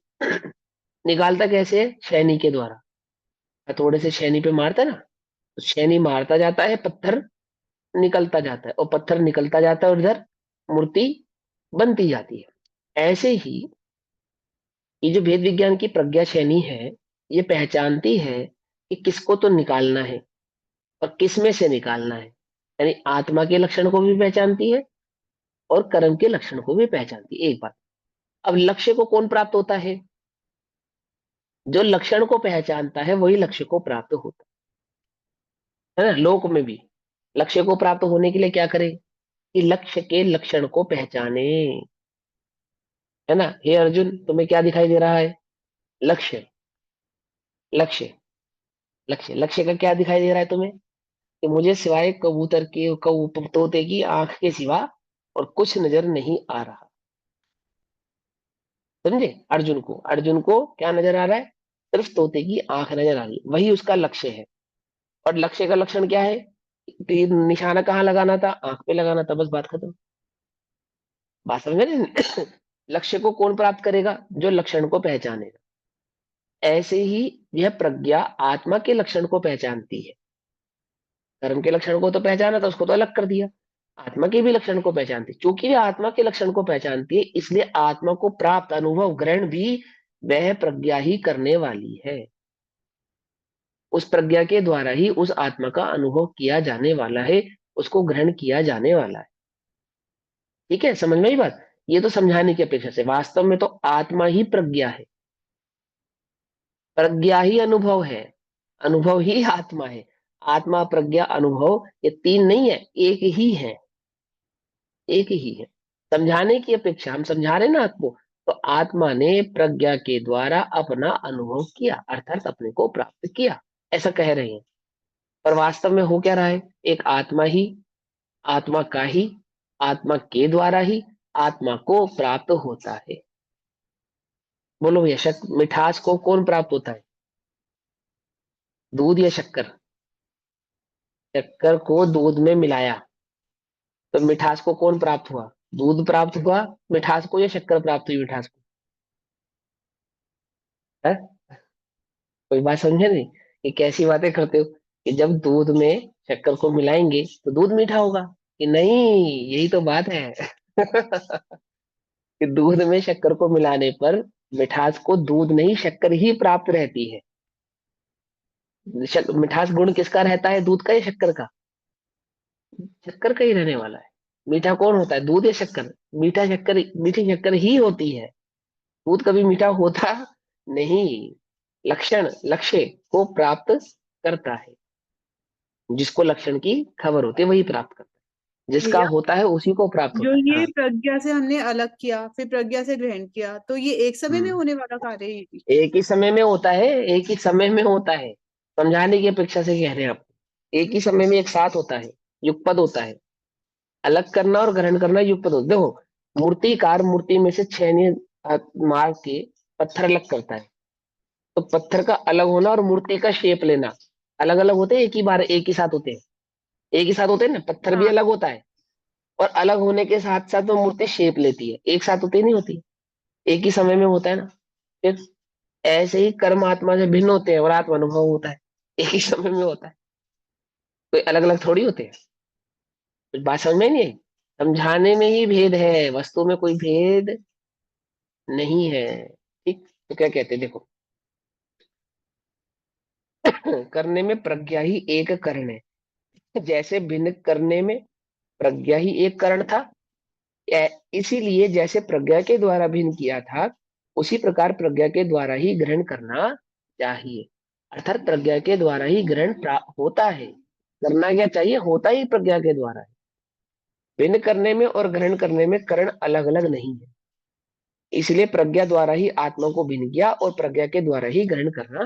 निकालता कैसे है? छेनी के द्वारा। हथौड़े से छेनी पे मारता है ना, तो छेनी मारता जाता है, पत्थर निकलता जाता है, और पत्थर निकलता जाता है, और इधर मूर्ति बनती जाती है। ऐसे ही ये जो भेद विज्ञान की प्रज्ञा श्रेणी है, ये पहचानती है कि किसको तो निकालना है और किस में से निकालना है। यानी आत्मा के लक्षण को भी पहचानती है और कर्म के लक्षण को भी पहचानती है। एक बात। अब लक्ष्य को कौन प्राप्त होता है? जो लक्षण को पहचानता है वही लक्ष्य को प्राप्त होता है ना। लोक में भी लक्ष्य को प्राप्त होने के लिए क्या करें? कि लक्ष्य के लक्षण को पहचाने, है ना। हे अर्जुन, तुम्हें क्या दिखाई दे रहा है? लक्ष्य। लक्ष्य लक्ष्य लक्ष्य का क्या दिखाई दे रहा है तुम्हें? कि मुझे सिवाय कबूतर के तोते की आंख के सिवा और कुछ नजर नहीं आ रहा। समझे? अर्जुन को क्या नजर आ रहा है? सिर्फ तोते की आंख नजर आ रही है, वही उसका लक्ष्य है। और लक्ष्य का लक्षण क्या है? तीर निशाना कहाँ लगाना था? आंख पे लगाना था, बस बात खत्म। बात समझ रहे? लक्ष्य को कौन प्राप्त करेगा? जो लक्षण को पहचानेगा। ऐसे ही यह प्रज्ञा आत्मा के लक्षण को पहचानती है। कर्म के लक्षण को तो पहचाना था, उसको तो अलग कर दिया। आत्मा के भी लक्षण को पहचानती। चूंकि वह आत्मा के लक्षण को पहचानती है, इसलिए आत्मा को प्राप्त अनुभव ग्रहण भी वह प्रज्ञा ही करने वाली है। उस प्रज्ञा के द्वारा ही उस आत्मा का अनुभव किया जाने वाला है, उसको ग्रहण किया जाने वाला है। ठीक है, समझ में आई बात? ये तो समझाने की अपेक्षा से, वास्तव में तो आत्मा ही प्रज्ञा है, प्रज्ञा ही अनुभव है, अनुभव ही आत्मा है। आत्मा, प्रज्ञा, अनुभव, ये तीन नहीं है, एक ही है, एक ही है। समझाने की अपेक्षा हम समझा रहे ना आपको, तो आत्मा ने प्रज्ञा के द्वारा अपना अनुभव किया, अर्थात अपने को प्राप्त किया, ऐसा कह रहे हैं। पर वास्तव में हो क्या रहा है? एक आत्मा ही, आत्मा का ही, आत्मा के द्वारा ही आत्मा को प्राप्त होता है। बोलो भैया, मिठास को कौन प्राप्त होता है? दूध या शक्कर? शक्कर को दूध में मिलाया तो मिठास को कौन प्राप्त हुआ? दूध प्राप्त हुआ मिठास को, या शक्कर प्राप्त हुई मिठास को? है? कोई बात समझे नहीं? ये कैसी बातें करते हो कि जब दूध में शक्कर को मिलाएंगे तो दूध मीठा होगा, कि नहीं? यही तो बात है। कि दूध में शक्कर को मिलाने पर मिठास को दूध नहीं शक्कर ही प्राप्त रहती है। मिठास गुण किसका रहता है, दूध का या शक्कर का? शक्कर का ही रहने वाला है। मीठा कौन होता है, दूध या शक्कर? मीठा शक्कर, मीठी शक्कर ही होती है, दूध कभी मीठा होता नहीं। लक्षण लक्ष्य को प्राप्त करता है, जिसको लक्षण की खबर होती है वही प्राप्त करता है, जिसका भैया होता है उसी को प्राप्त जो होता है। ये हाँ, प्रज्ञा से हमने अलग किया फिर प्रज्ञा से ग्रहण किया, तो ये एक समय में हम्म, होने वाला कार्य है ये भी? एक ही समय में होता है, एक ही समय में होता है। समझाने की अपेक्षा से कह रहे हैं आपको, एक ही समय में एक साथ होता है, युगपद होता है। अलग करना और ग्रहण करना युगपद होता है। देखो, मूर्तिकार मूर्ति में से छेनी मार के पत्थर अलग करता है, तो पत्थर का अलग होना और मूर्ति का शेप लेना अलग अलग होते हैं, एक ही बार एक ही साथ होते हैं? एक ही साथ होते हैं ना, पत्थर भी हाँ अलग होता है, और अलग होने के साथ साथ वो मूर्ति शेप लेती है, एक साथ होती नहीं होती, एक ही समय में होता है ना। फिर ऐसे ही कर्म आत्मा से भिन्न होते हैं और आत्मा अनुभव होता है, एक ही समय में होता है, कोई अलग अलग थोड़ी होते हैं। कुछ बात समझ में नहीं आई? समझाने में ही भेद है, वस्तु में कोई भेद नहीं है। ठीक, तो क्या कहते हैं देखो, करने में प्रज्ञा ही एक करण है, जैसे भिन्न करने में प्रज्ञा ही एक कारण था, इसीलिए जैसे प्रज्ञा के द्वारा भिन्न किया था, उसी प्रकार प्रज्ञा के द्वारा ही ग्रहण करना चाहिए। अर्थात प्रज्ञा के द्वारा ही ग्रहण होता है, करना क्या चाहिए, होता ही प्रज्ञा के द्वारा है। भिन्न करने में और ग्रहण करने में करण अलग अलग नहीं है, इसलिए प्रज्ञा द्वारा ही आत्मा को भिन्न किया और प्रज्ञा के द्वारा ही ग्रहण करना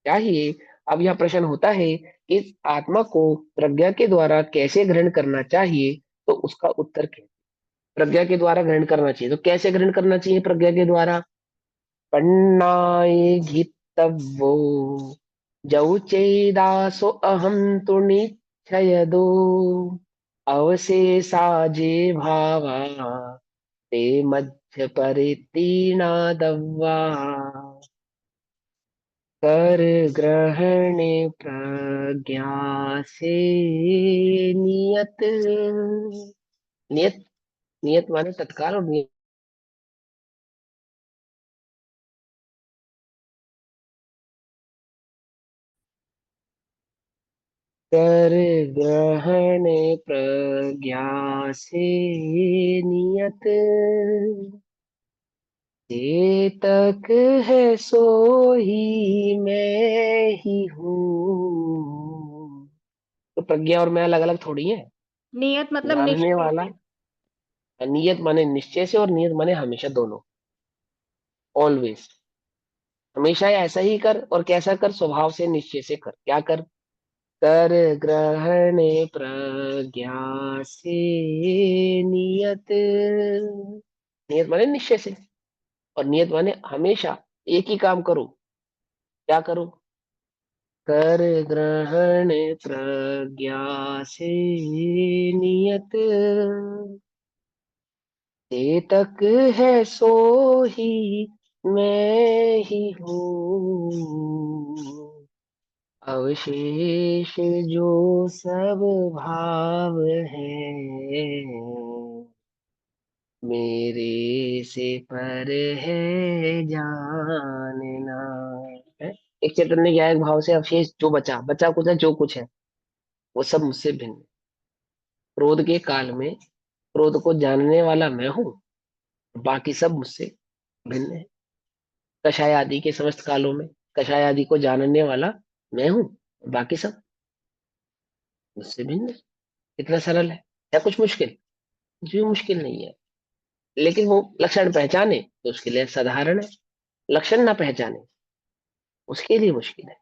चाहिए। अब यह प्रश्न होता है कि आत्मा को प्रज्ञा के द्वारा कैसे ग्रहण करना चाहिए, तो उसका उत्तर क्या? प्रज्ञा के द्वारा ग्रहण करना चाहिए, तो कैसे ग्रहण करना चाहिए प्रज्ञा के द्वारा? पन्नाए घितव्यो जौ चेदासो अहम तु निश्चयदो अवशेषा जे भावा ते मध्य परितीर्णादव्वा कर ग्रहणे प्रज्ञा से नियत। नियत, नियत माने तत्काल, और नियत कर ग्रहण प्रज्ञा से नियत चेतक है सो ही मैं ही हूँ। तो प्रज्ञा और मैं अलग अलग थोड़ी है। नियत मतलब जानने निश्चय वाला, से। नियत माने निश्चय से, और नियत माने हमेशा, दोनों, ऑलवेज, हमेशा ऐसा ही कर, और कैसा कर, स्वभाव से, निश्चय से कर। क्या कर? कर ग्रहण प्रज्ञा से नियत, नियत माने निश्चय से, और नियत माने हमेशा एक ही काम करो। क्या करो? कर ग्रहण प्रज्ञा से नियत चेतक है सो ही मैं ही हूँ अवशेष जो सब भाव है मेरे से पर है जानना। है? एक चैतन्य ज्ञायक भाव से अवशेष जो बचा, बचा कुछ है, जो कुछ है वो सब मुझसे भिन्न है। क्रोध के काल में क्रोध को जानने वाला मैं हूँ, बाकी सब मुझसे भिन्न है। कषाय आदि के समस्त कालों में कषाय आदि को जानने वाला मैं हूँ, बाकी सब मुझसे भिन्न है। कितना सरल है, क्या कुछ मुश्किल? कुछ भी मुश्किल नहीं है। लेकिन वो लक्षण पहचाने तो उसके लिए साधारण है, लक्षण ना पहचाने उसके लिए मुश्किल है।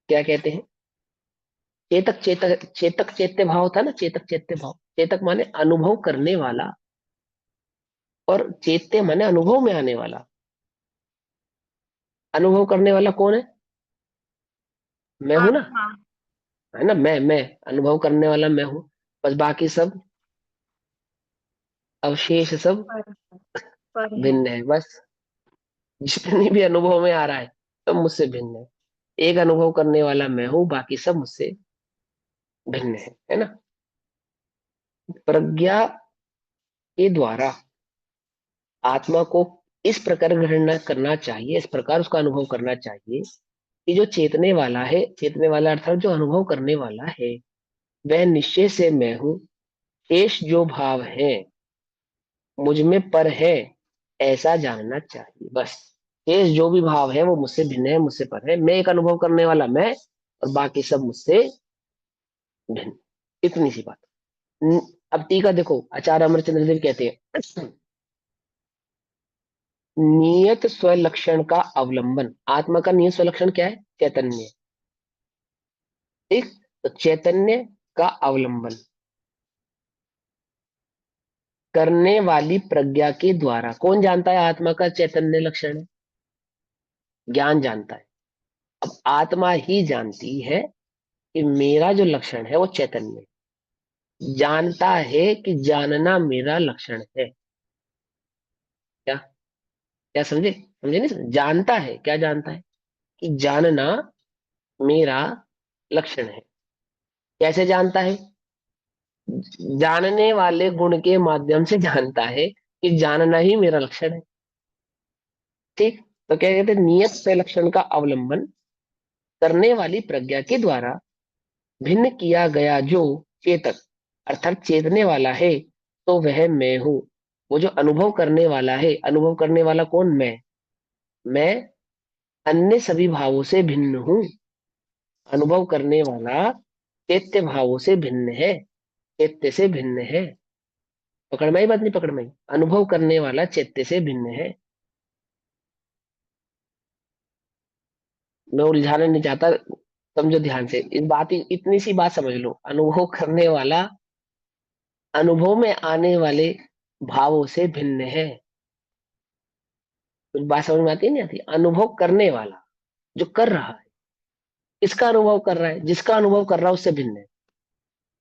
क्या कहते हैं? चेतक चेतक चेतक चैत्य भाव था ना, चेतक चैत्य भाव। चेतक माने अनुभव करने वाला, और चैत्य माने अनुभव में आने वाला। अनुभव करने वाला कौन है? मैं हूं ना, आत्मा। है ना। मैं अनुभव करने वाला मैं हूं। बस बाकी सब अवशेष सब पर पर है। भिन्न है। बस जितनी भी अनुभव में आ रहा है सब मुझसे भिन्न है। एक अनुभव करने वाला मैं हूं, बाकी सब मुझसे भिन्न है ना। प्रज्ञा के द्वारा आत्मा को इस प्रकार ग्रहण करना चाहिए, इस प्रकार उसका अनुभव करना चाहिए कि जो चेतने वाला है, चेतने वाला अर्थात जो अनुभव करने वाला है, वह निश्चय से मैं हूं। शेष जो भाव है मुझ में पर है, ऐसा जानना चाहिए। बस शेष जो भी भाव है वो मुझसे भिन्न है, मुझसे पर है। मैं एक अनुभव करने वाला मैं, और बाकी सब मुझसे भिन्न। इतनी सी बात। न- अब टीका देखो, आचार्य अमरचंद्र देव कहते हैं नियत स्वलक्षण का अवलंबन। आत्मा का नियत स्वलक्षण क्या है? चैतन्य। ठीक, तो चैतन्य का अवलंबन करने वाली प्रज्ञा के द्वारा कौन जानता है आत्मा का चैतन्य लक्षण है? ज्ञान जानता है। अब आत्मा ही जानती है कि मेरा जो लक्षण है वो चैतन्य है। जानता है कि जानना मेरा लक्षण है। क्या क्या समझे? समझे नहीं समझे? जानता है, क्या जानता है? कि जानना मेरा लक्षण है। कैसे जानता है? जानने वाले गुण के माध्यम से जानता है कि जानना ही मेरा लक्षण है। ठीक, तो क्या कहते हैं? नियत से लक्षण का अवलंबन करने वाली प्रज्ञा के द्वारा भिन्न किया गया जो चेतक अर्थात चेतने वाला है, तो वह मैं हूं। वो जो अनुभव करने वाला है, अनुभव करने वाला कौन? मैं अन्य सभी भावों से भिन्न हूं। अनुभव करने वाला चैत्य भावों से भिन्न है, चैत्य से भिन्न है। पकड़ में आई बात? नहीं पकड़ में आई? अनुभव करने वाला चैत्य से भिन्न है। मैं उलझाना नहीं चाहता, समझो ध्यान से इस बात। इतनी सी बात समझ लो, अनुभव करने वाला अनुभव में आने वाले भावों से भिन्न है। कुछ बात समझ में आती है नहीं आती? अनुभव करने वाला जो कर रहा है, किसका अनुभव कर रहा है? जिसका अनुभव कर रहा है उससे भिन्न है।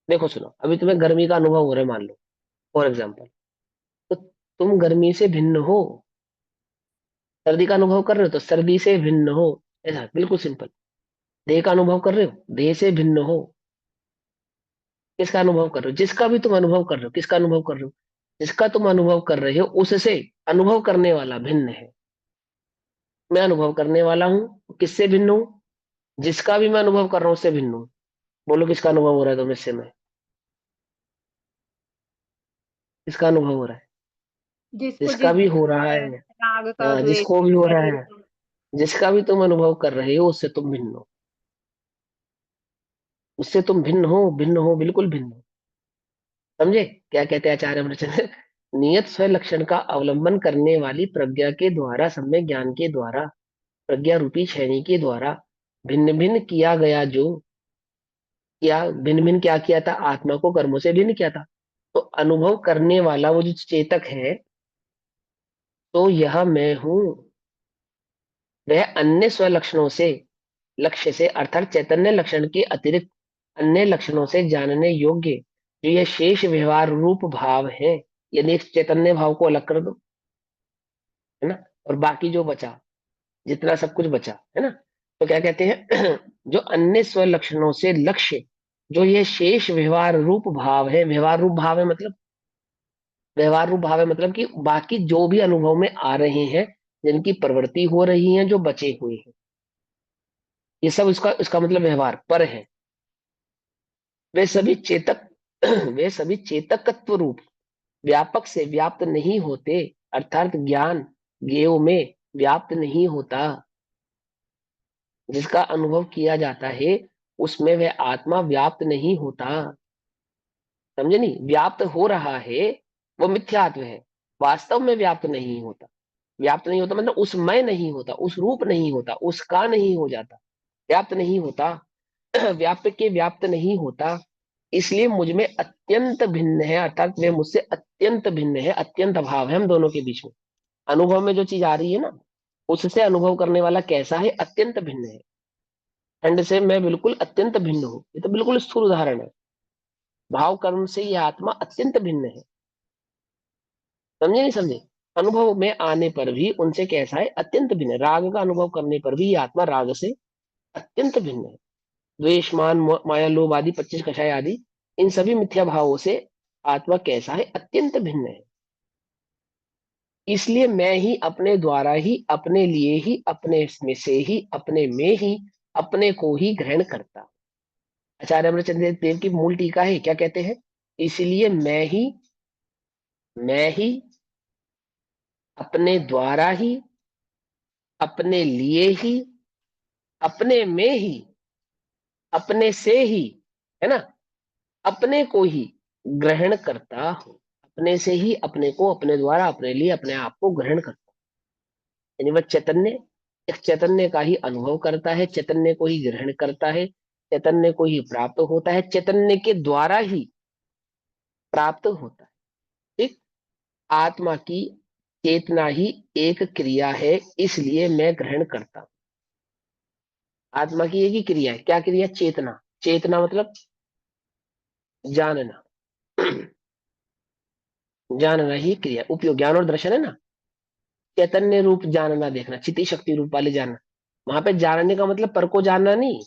देखो सुनो, अभी तुम्हें गर्मी का अनुभव हो रहा है मान लो, फॉर एग्जाम्पल, तो तुम गर्मी से भिन्न हो। सर्दी का अनुभव कर रहे हो तो सर्दी से भिन्न हो। ऐसा बिल्कुल सिंपल। देह का अनुभव कर रहे हो, देह से भिन्न हो। किसका अनुभव कर रहे हो? जिसका भी तुम अनुभव कर रहे हो, किसका अनुभव कर रहे हो? जिसका तुम अनुभव कर रहे हो उससे अनुभव करने वाला भिन्न है। मैं अनुभव करने वाला हूँ, किससे भिन्न हूँ? जिसका भी मैं अनुभव कर रहा हूँ उससे भिन्न हूँ। बोलो किसका अनुभव हो रहा है तुम इससे? मैं किसका अनुभव हो रहा है? जिसको जिसका जिस भी हो रहा है, है, राग का, द्वेष जिसको भी हो का, रहा है, जिसका भी तुम अनुभव कर रहे हो उससे तुम भिन्न हो। उससे तुम भिन्न हो, भिन्न हो, बिल्कुल भिन्न हो। समझे क्या कहते हैं आचार्य अमरचंद्र? नियत स्व लक्षण का अवलंबन करने वाली प्रज्ञा के द्वारा, सम्यक ज्ञान के द्वारा, प्रज्ञा रूपी छेनी के द्वारा भिन्न भिन्न किया गया जो क्या भिन्न भिन्न क्या किया था? आत्मा को कर्मों से भिन्न किया था। तो अनुभव करने वाला वो जो चेतक है, तो यह मैं हूं। वह अन्य स्वलक्षणों से, लक्ष्य से अर्थात चैतन्य लक्षण के अतिरिक्त अन्य लक्षणों से जानने योग्य जो ये शेष व्यवहार रूप भाव है। यदि इस चैतन्य भाव को अलग कर दो, है ना, और बाकी जो बचा, जितना सब कुछ बचा, है ना, तो क्या कहते हैं? जो अन्य स्वलक्षणों से लक्ष्य जो ये शेष व्यवहार रूप भाव है। व्यवहार रूप भाव है मतलब, व्यवहार रूप भाव है मतलब कि बाकी जो भी अनुभव में आ रहे हैं, जिनकी प्रवृत्ति हो रही है, जो बचे हुए हैं, ये सब इसका इसका मतलब व्यवहार पर है। वे सभी चेतक वे सभी चेतकत्व रूप व्यापक से व्याप्त नहीं होते, अर्थात ज्ञान ज्ञेय में व्याप्त नहीं होता। जिसका अनुभव किया जाता है उसमें वह आत्मा व्याप्त नहीं होता। समझे नहीं? व्याप्त हो रहा है वो मिथ्यात्व है, वास्तव में व्याप्त नहीं होता। व्याप्त नहीं होता मतलब उसमय नहीं होता, उस रूप नहीं होता, उसका नहीं हो जाता, व्याप्त नहीं होता। व्याप्त के व्याप्त नहीं होता, इसलिए मुझ में अत्यंत भिन्न है, अर्थात वे मुझसे अत्यंत भिन्न है, अत्यंत अभाव है हम दोनों के बीच में। अनुभव में जो चीज आ रही है ना, उससे अनुभव करने वाला कैसा है? अत्यंत भिन्न है। खंड से मैं बिल्कुल अत्यंत भिन्न हूं, ये तो बिल्कुल स्थूल उदाहरण है। भाव कर्म से यह आत्मा अत्यंत भिन्न है। समझे नहीं समझे? अनुभव में आने पर भी उनसे कैसा है? अत्यंत भिन्न है। राग का अनुभव करने पर भी ये आत्मा राग से अत्यंत भिन्न है। द्वेष मान माया लोभ आदि 25 कषाय आदि इन सभी मिथ्या भावों से आत्मा कैसा है? अत्यंत भिन्न है। इसलिए मैं ही अपने द्वारा ही, अपने लिए ही, अपने में से ही, अपने में ही अपने को ही ग्रहण करता हूं। आचार्य अमरचंद्र देव की मूल टीका है, क्या कहते हैं? इसलिए मैं ही अपने द्वारा ही, अपने लिए ही, अपने में ही, अपने से ही, है ना, अपने को ही ग्रहण करता हूं। अपने से ही अपने को, अपने द्वारा, अपने लिए, अपने आप को ग्रहण करता हूं। यानी वह चैतन्य एक चैतन्य का ही अनुभव करता है, चैतन्य को ही ग्रहण करता है, चैतन्य को ही प्राप्त होता है, चैतन्य के द्वारा ही प्राप्त होता है। ठीक? आत्मा की चेतना ही एक क्रिया है, इसलिए मैं ग्रहण करता हूं। आत्मा की एक ही क्रिया है, क्या क्रिया? चेतना। चेतना मतलब जानना। जानना ही क्रिया, उपयोग, ज्ञान और दर्शन है ना। चैतन्य रूप जानना, देखना, चिति शक्ति रूप वाले जानना। वहां पे जानने का मतलब पर को जानना नहीं।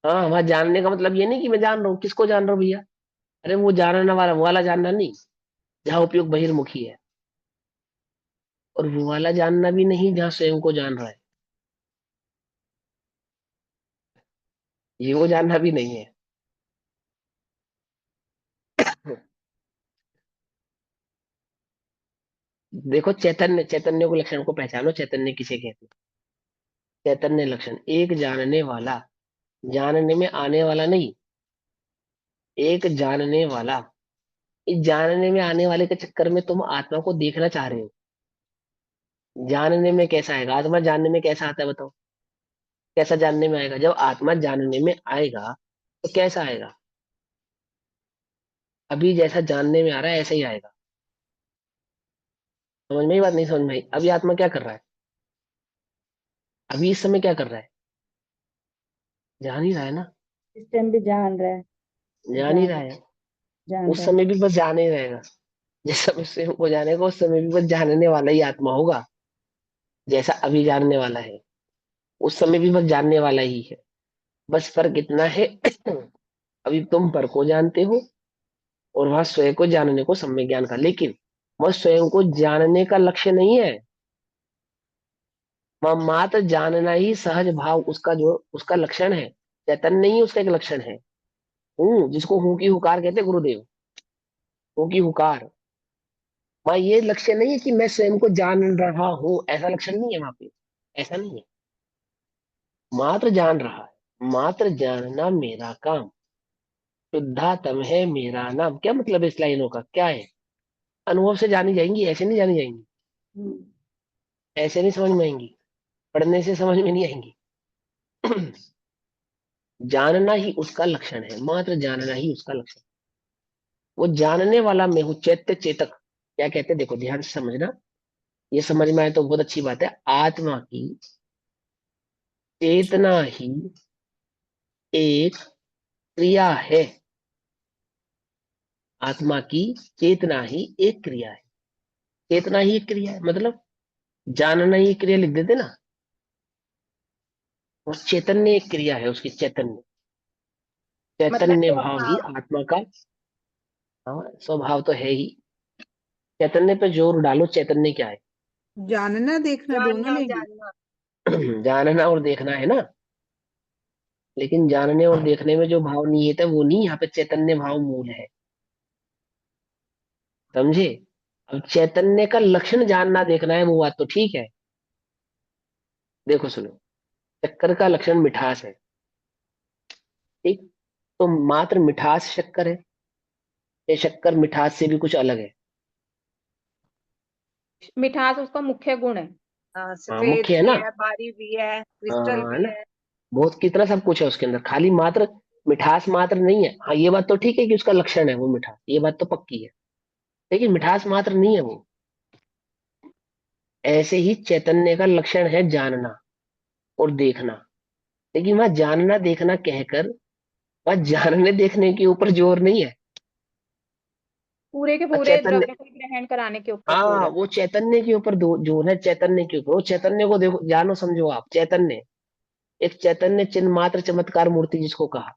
हाँ, वहां जानने का मतलब ये नहीं कि मैं जान रहा हूँ। किसको जान रहा हूँ भैया? अरे वो जानना वाला, वो वाला जानना नहीं, जहाँ उपयोग बहिर्मुखी है। और वो वाला जानना भी नहीं जहाँ स्वयं को जान रहा है, ये वो जानना भी नहीं है। देखो, चैतन्य, चैतन्य को लक्षण को पहचानो। चैतन्य किसे कहते हैं? चैतन्य लक्षण एक जानने वाला, जानने में आने वाला नहीं, एक जानने वाला। इस जानने में आने वाले के चक्कर में तुम आत्मा को देखना चाह रहे हो। जानने में कैसा आएगा? आत्मा जानने में कैसा आता है बताओ? कैसा जानने में आएगा? जब आत्मा जानने में आएगा तो कैसा आएगा? अभी जैसा जानने में आ रहा है ऐसा ही आएगा। समझ में ही बात? नहीं समझ में आई? अभी आत्मा क्या कर रहा है? अभी इस समय क्या कर रहा है? जान ही रहा है ना। इस टाइम भी जान रहा है। जान ही रहा है। जान उस रहा है। समय भी बस जाने ही रहेगा। जिस समय से वो जानेगा उस समय भी बस जानने वाला ही आत्मा होगा। जैसा अभी जानने वाला है उस समय भी बस जानने वाला ही है। बस फर्क इतना है अभी तुम पर को जानते हो और वहां स्वयं को जानने को सम्यक ज्ञान का। लेकिन वह स्वयं को जानने का लक्ष्य नहीं है, वह मात्र जानना ही सहज भाव उसका, जो उसका लक्षण है। चैतन्य ही उसका एक लक्षण है। हूँ, जिसको हूँ की हुकार कहते हैं गुरुदेव, हूँ की हुकार। वहां ये लक्ष्य नहीं है कि मैं स्वयं को जान रहा हूं, ऐसा लक्षण नहीं है वहां पे। ऐसा नहीं है, मात्र जान रहा है। मात्र जानना मेरा काम, शुद्धातम है मेरा नाम। क्या मतलब है इस लाइनों का? क्या है? अनुभव से जानी जाएंगी, ऐसे नहीं जानी जाएंगी। हम्म। ऐसे नहीं समझ में आएंगी, पढ़ने से समझ में नहीं आएंगी। जानना ही उसका लक्षण है, मात्र जानना ही उसका लक्षण। वो जानने वाला मैं हूँ, चैत्य चेतक। क्या कहते हैं? देखो ध्यान से समझना, ये समझ में आए तो बहुत अच्छी बात है। आत्मा की चेतना ही एक क्रिया है। आत्मा की चेतना ही एक क्रिया है। चेतना ही एक क्रिया है मतलब जानना ही एक क्रिया लिख देते ना। और चैतन्य एक क्रिया है उसकी, चैतन्य, मतलब चैतन्य भाव ही स्वभाव, आत्मा का। हाँ, स्वभाव तो है ही। चैतन्य पे जोर डालो, चैतन्य क्या है? जानना देखना दोनों जानना लेंगे। जानना। जानना और देखना है ना। लेकिन जानने और देखने में जो भाव निहित है वो नहीं, यहाँ पे चैतन्य भाव मूल है। समझे? अब चैतन्य का लक्षण जानना देखना है, वो बात तो ठीक है। देखो सुनो, चक्कर का लक्षण मिठास है, ठीक। तो मात्र मिठास शक्कर है, ये शक्कर मिठास से भी कुछ अलग है? मिठास उसका मुख्य गुण है। हाँ, हाँ, सफेद मुख्य है भी ना। है, बारी भी है, क्रिस्टल हाँ, है भी ना। है। बहुत कितना सब कुछ है उसके अंदर, खाली मात्र मिठास मात्र नहीं है। हाँ, ये बात तो ठीक है कि उसका लक्षण है वो मिठास, ये बात तो पक्की है, लेकिन मिठास मात्र नहीं है वो। ऐसे ही चैतन्य का लक्षण है जानना और देखना, लेकिन वह जानना देखना कहकर वह जानने देखने के ऊपर जोर नहीं है। पूरे के वह पूरे चैतन्य, जगत को ग्रहण कराने के ऊपर जोर हाँ, है। वो चैतन्य के ऊपर जोर है, चैतन्य के ऊपर। वो चैतन्य को देखो, जानो, समझो आप। चैतन्य, एक चैतन्य चिन्ह मात्र चमत्कार मूर्ति जिसको कहा,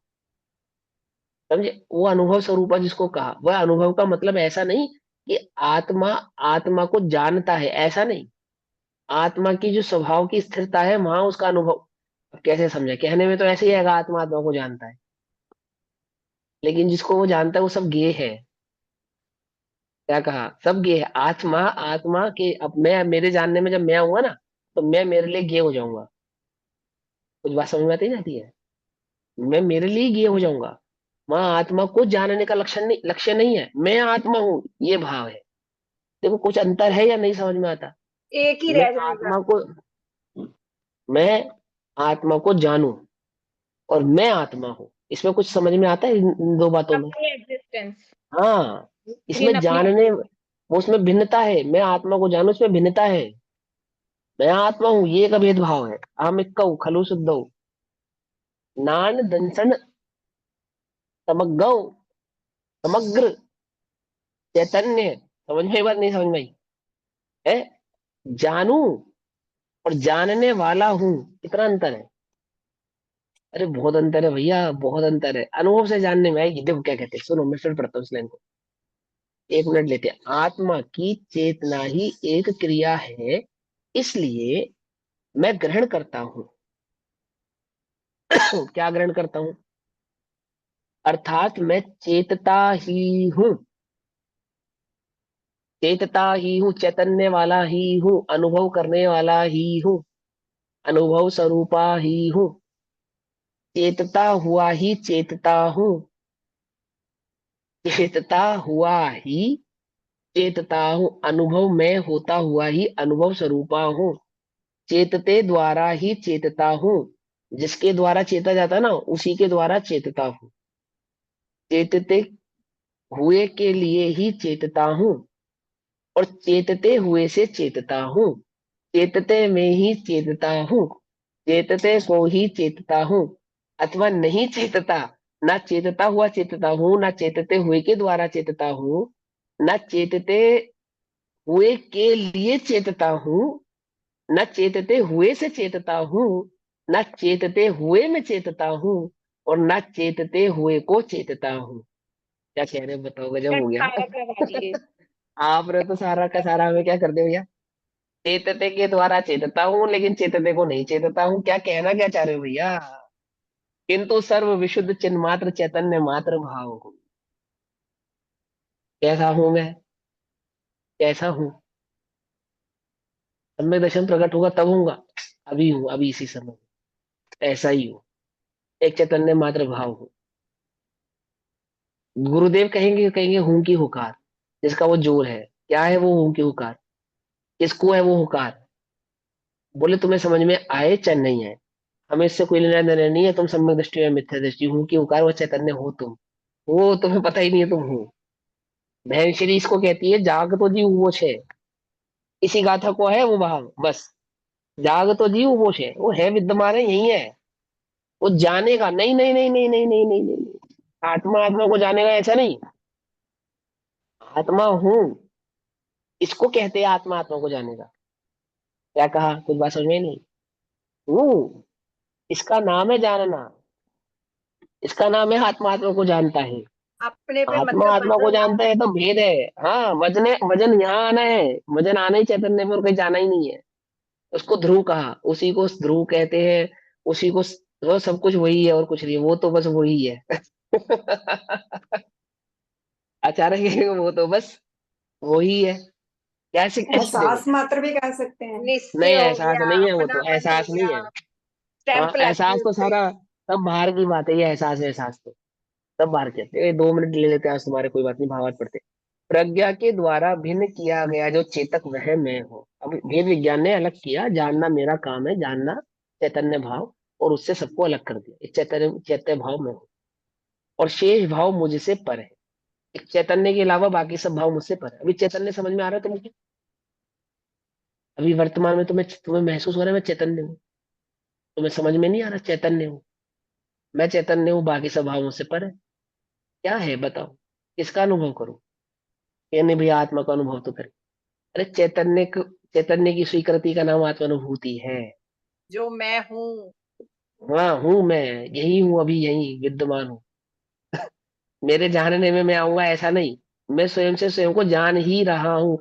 समझे, वो अनुभव स्वरूपा जिसको कहा। वह अनुभव का मतलब ऐसा नहीं कि आत्मा आत्मा को जानता है, ऐसा नहीं। आत्मा की जो स्वभाव की स्थिरता है वहां उसका अनुभव। अब कैसे समझे, कहने में तो ऐसे ही आएगा आत्मा आत्मा को जानता है, लेकिन जिसको वो जानता है वो सब गे है। क्या कहा? सब गे है। आत्मा आत्मा के, अब मैं मेरे जानने में जब मैं आऊंगा ना, तो मैं मेरे लिए गे हो जाऊंगा। कुछ बात समझ में आती जाती है? मैं मेरे लिए गे हो जाऊंगा। वहां आत्मा को जानने का लक्षण नहीं, लक्ष्य नहीं है, मैं आत्मा हूं, ये भाव है। देखो कुछ अंतर है या नहीं समझ में आता? एक ही मैं रह जाएगा। आत्मा को मैं आत्मा को जानूं और मैं आत्मा हूं, इसमें कुछ समझ में आता है इन दो बातों में? अपनी एग्जिस्टेंस, हाँ, इन इसमें अपनी जानने वो उसमें भिन्नता है। मैं आत्मा को जानूं, इसमें भिन्नता है। मैं आत्मा हूं, ये का भेदभाव है। अहम इक्कौ खलु शुद्धौ नान दंसन समग्गौ समग्र चैतन्य। समझ में आई बात, नहीं समझ में आई? है, जानू और जानने वाला हूं, कितना अंतर है? अरे बहुत अंतर है भैया, बहुत अंतर है। अनुभव से जानने में आएगी। देखो क्या कहते हैं, सुनो, मैं फिर पढ़ता हूँ इस लाइन को। एक मिनट लेते हैं। आत्मा की चेतना ही एक क्रिया है, इसलिए मैं ग्रहण करता हूँ। क्या ग्रहण करता हूँ? अर्थात मैं चेतता ही हूँ, चेतता ही हूँ, चैतन्य वाला ही हूँ, अनुभव करने वाला ही हूँ, अनुभव स्वरूपा ही हूँ, चेतता हुआ ही चेतता हूँ, चेतता हुआ ही चेतता हूँ, अनुभव में होता हुआ ही अनुभव स्वरूपा हूँ, चेतते द्वारा ही चेतता हूँ। जिसके द्वारा चेता जाता है ना, उसी के द्वारा चेतता हूँ। चेतते हुए के लिए ही चेतता हूँ और चेतते हुए से चेतता हूँ। चेतते में ही चेतता हूँ, चेतते को ही चेतता हूँ, अथवा नहीं चेतता। ना चेतता हुआ चेतता हूँ, ना चेतते हुए के द्वारा चेतता हूँ, ना चेतते हुए के लिए चेतता हूँ, न चेतते हुए से चेतता हूँ, न चेतते हुए में चेतता हूँ, और न चेतते हुए को चेतता हूँ। क्या कह रहे हैं बताओ, गजब हो गया। कारक लगा दिए। आपने तो सारा का सारा हमें क्या कर दिया भैया? चेतते के द्वारा चेतता हूँ, लेकिन चेतते को नहीं चेतता हूँ। क्या कहना क्या चाह रहे हो भैया? किंतु सर्व विशुद्ध चिन्ह मात्र चैतन्य मात्र भाव हूँ। कैसा हूं मैं? कैसा हूँ? सम्यक दर्शन प्रकट होगा तब हूंगा, अभी हूँ, अभी इसी समय ऐसा ही हूँ, एक चैतन्य मात्र भाव हूँ। गुरुदेव कहेंगे, कहेंगे हूं की हुकार, जिसका वो जोर है। क्या है वो हूं की हुकार? किसको है वो हुकार? बोले तुम्हें समझ में आए चाहे नहीं आए, हमें इससे कोई लेना देना नहीं है। तुम सम्यक दृष्टि या मिथ्या दृष्टि, हूं की हुकार, वो चैतन्य हो तुम। वो तुम्हें पता ही नहीं है तुम हो। बहन श्री इसको कहती है जाग तो जी वो छे, इसी गाथा को है वो भाव बस। जाग तो जी वो छे, वो है, विद्यमान है, यही है। वो जानेगा नहीं, नहीं, नहीं, नहीं, नहीं, नहीं, नहीं, नहीं, नहीं। आत्मा आत्मा को जानेगा ऐसा नहीं। आत्मा हूं, इसको कहते हैं आत्मा आत्मा को जानेगा। क्या कहा? कुछ बात समझ में नहीं? हूं, इसका नाम है जानना, इसका नाम है आत्मा आत्मा को जानता है। अपने पे आत्मा मतलब आत्मा को वजन जानता है तो भेद है। हाँ, वजन, वजन यहाँ आना है, वजन आना ही चैतन्य में, और कहीं जाना ही नहीं है। उसको ध्रुव कहा, उसी को ध्रुव कहते हैं। उसी को वो सब कुछ वही है और कुछ नहीं है, वो तो बस वही है। अचानक वो तो बस वही है। कैसे कैसे देखो? एहसास मात्र भी कह सकते हैं। निश्चय नहीं, हो एहसास गया, नहीं है, वो तो अपनापन हो एहसास नहीं गया, है। हाँ, स्टैंप लग गई एहसास तो उसपे। सारा, तब बाहर की बात है, ये एहसास है, एहसास तो तब बाहर कहते हैं। 2 मिनट ले लेते हैं आज तुम्हारे, कोई बात नहीं, भावार्थ पढ़ते। प्रज्ञा के द्वारा भिन्न किया गया जो चेतक वह मैं हूँ। अब भेद विज्ञान ने अलग किया, जानना मेरा काम है, जानना चैतन्य भाव, और उससे सबको अलग कर दिया। एक चैतन्य चैत्य भाव में हूँ, और शेष भाव मुझसे पर है। एक चैतन्य के अलावा बाकी सब भाव मुझसे पर है। अभी चैतन्य समझ में आ रहा है तुमको? अभी वर्तमान में तुम्हें तुम्हें महसूस हो रहा है मैं चैतन्य हूँ? तुम्हें समझ में नहीं आ रहा चैतन्य हूँ? मैं चैतन्य हूँ, बाकी सब भाव मुझसे पर है। क्या है बताओ, किसका अनुभव करूं? ये नहीं भैया, आत्मा का अनुभव तो करें। अरे चैतन्य की स्वीकृति का नाम आत्मानुभूति है। जो मैं हूँ। हाँ हूं मैं, यही हूँ, अभी यही विद्यमान हूँ। मेरे जानने में मैं आऊंगा ऐसा नहीं, मैं स्वयं से स्वयं को जान ही रहा हूँ।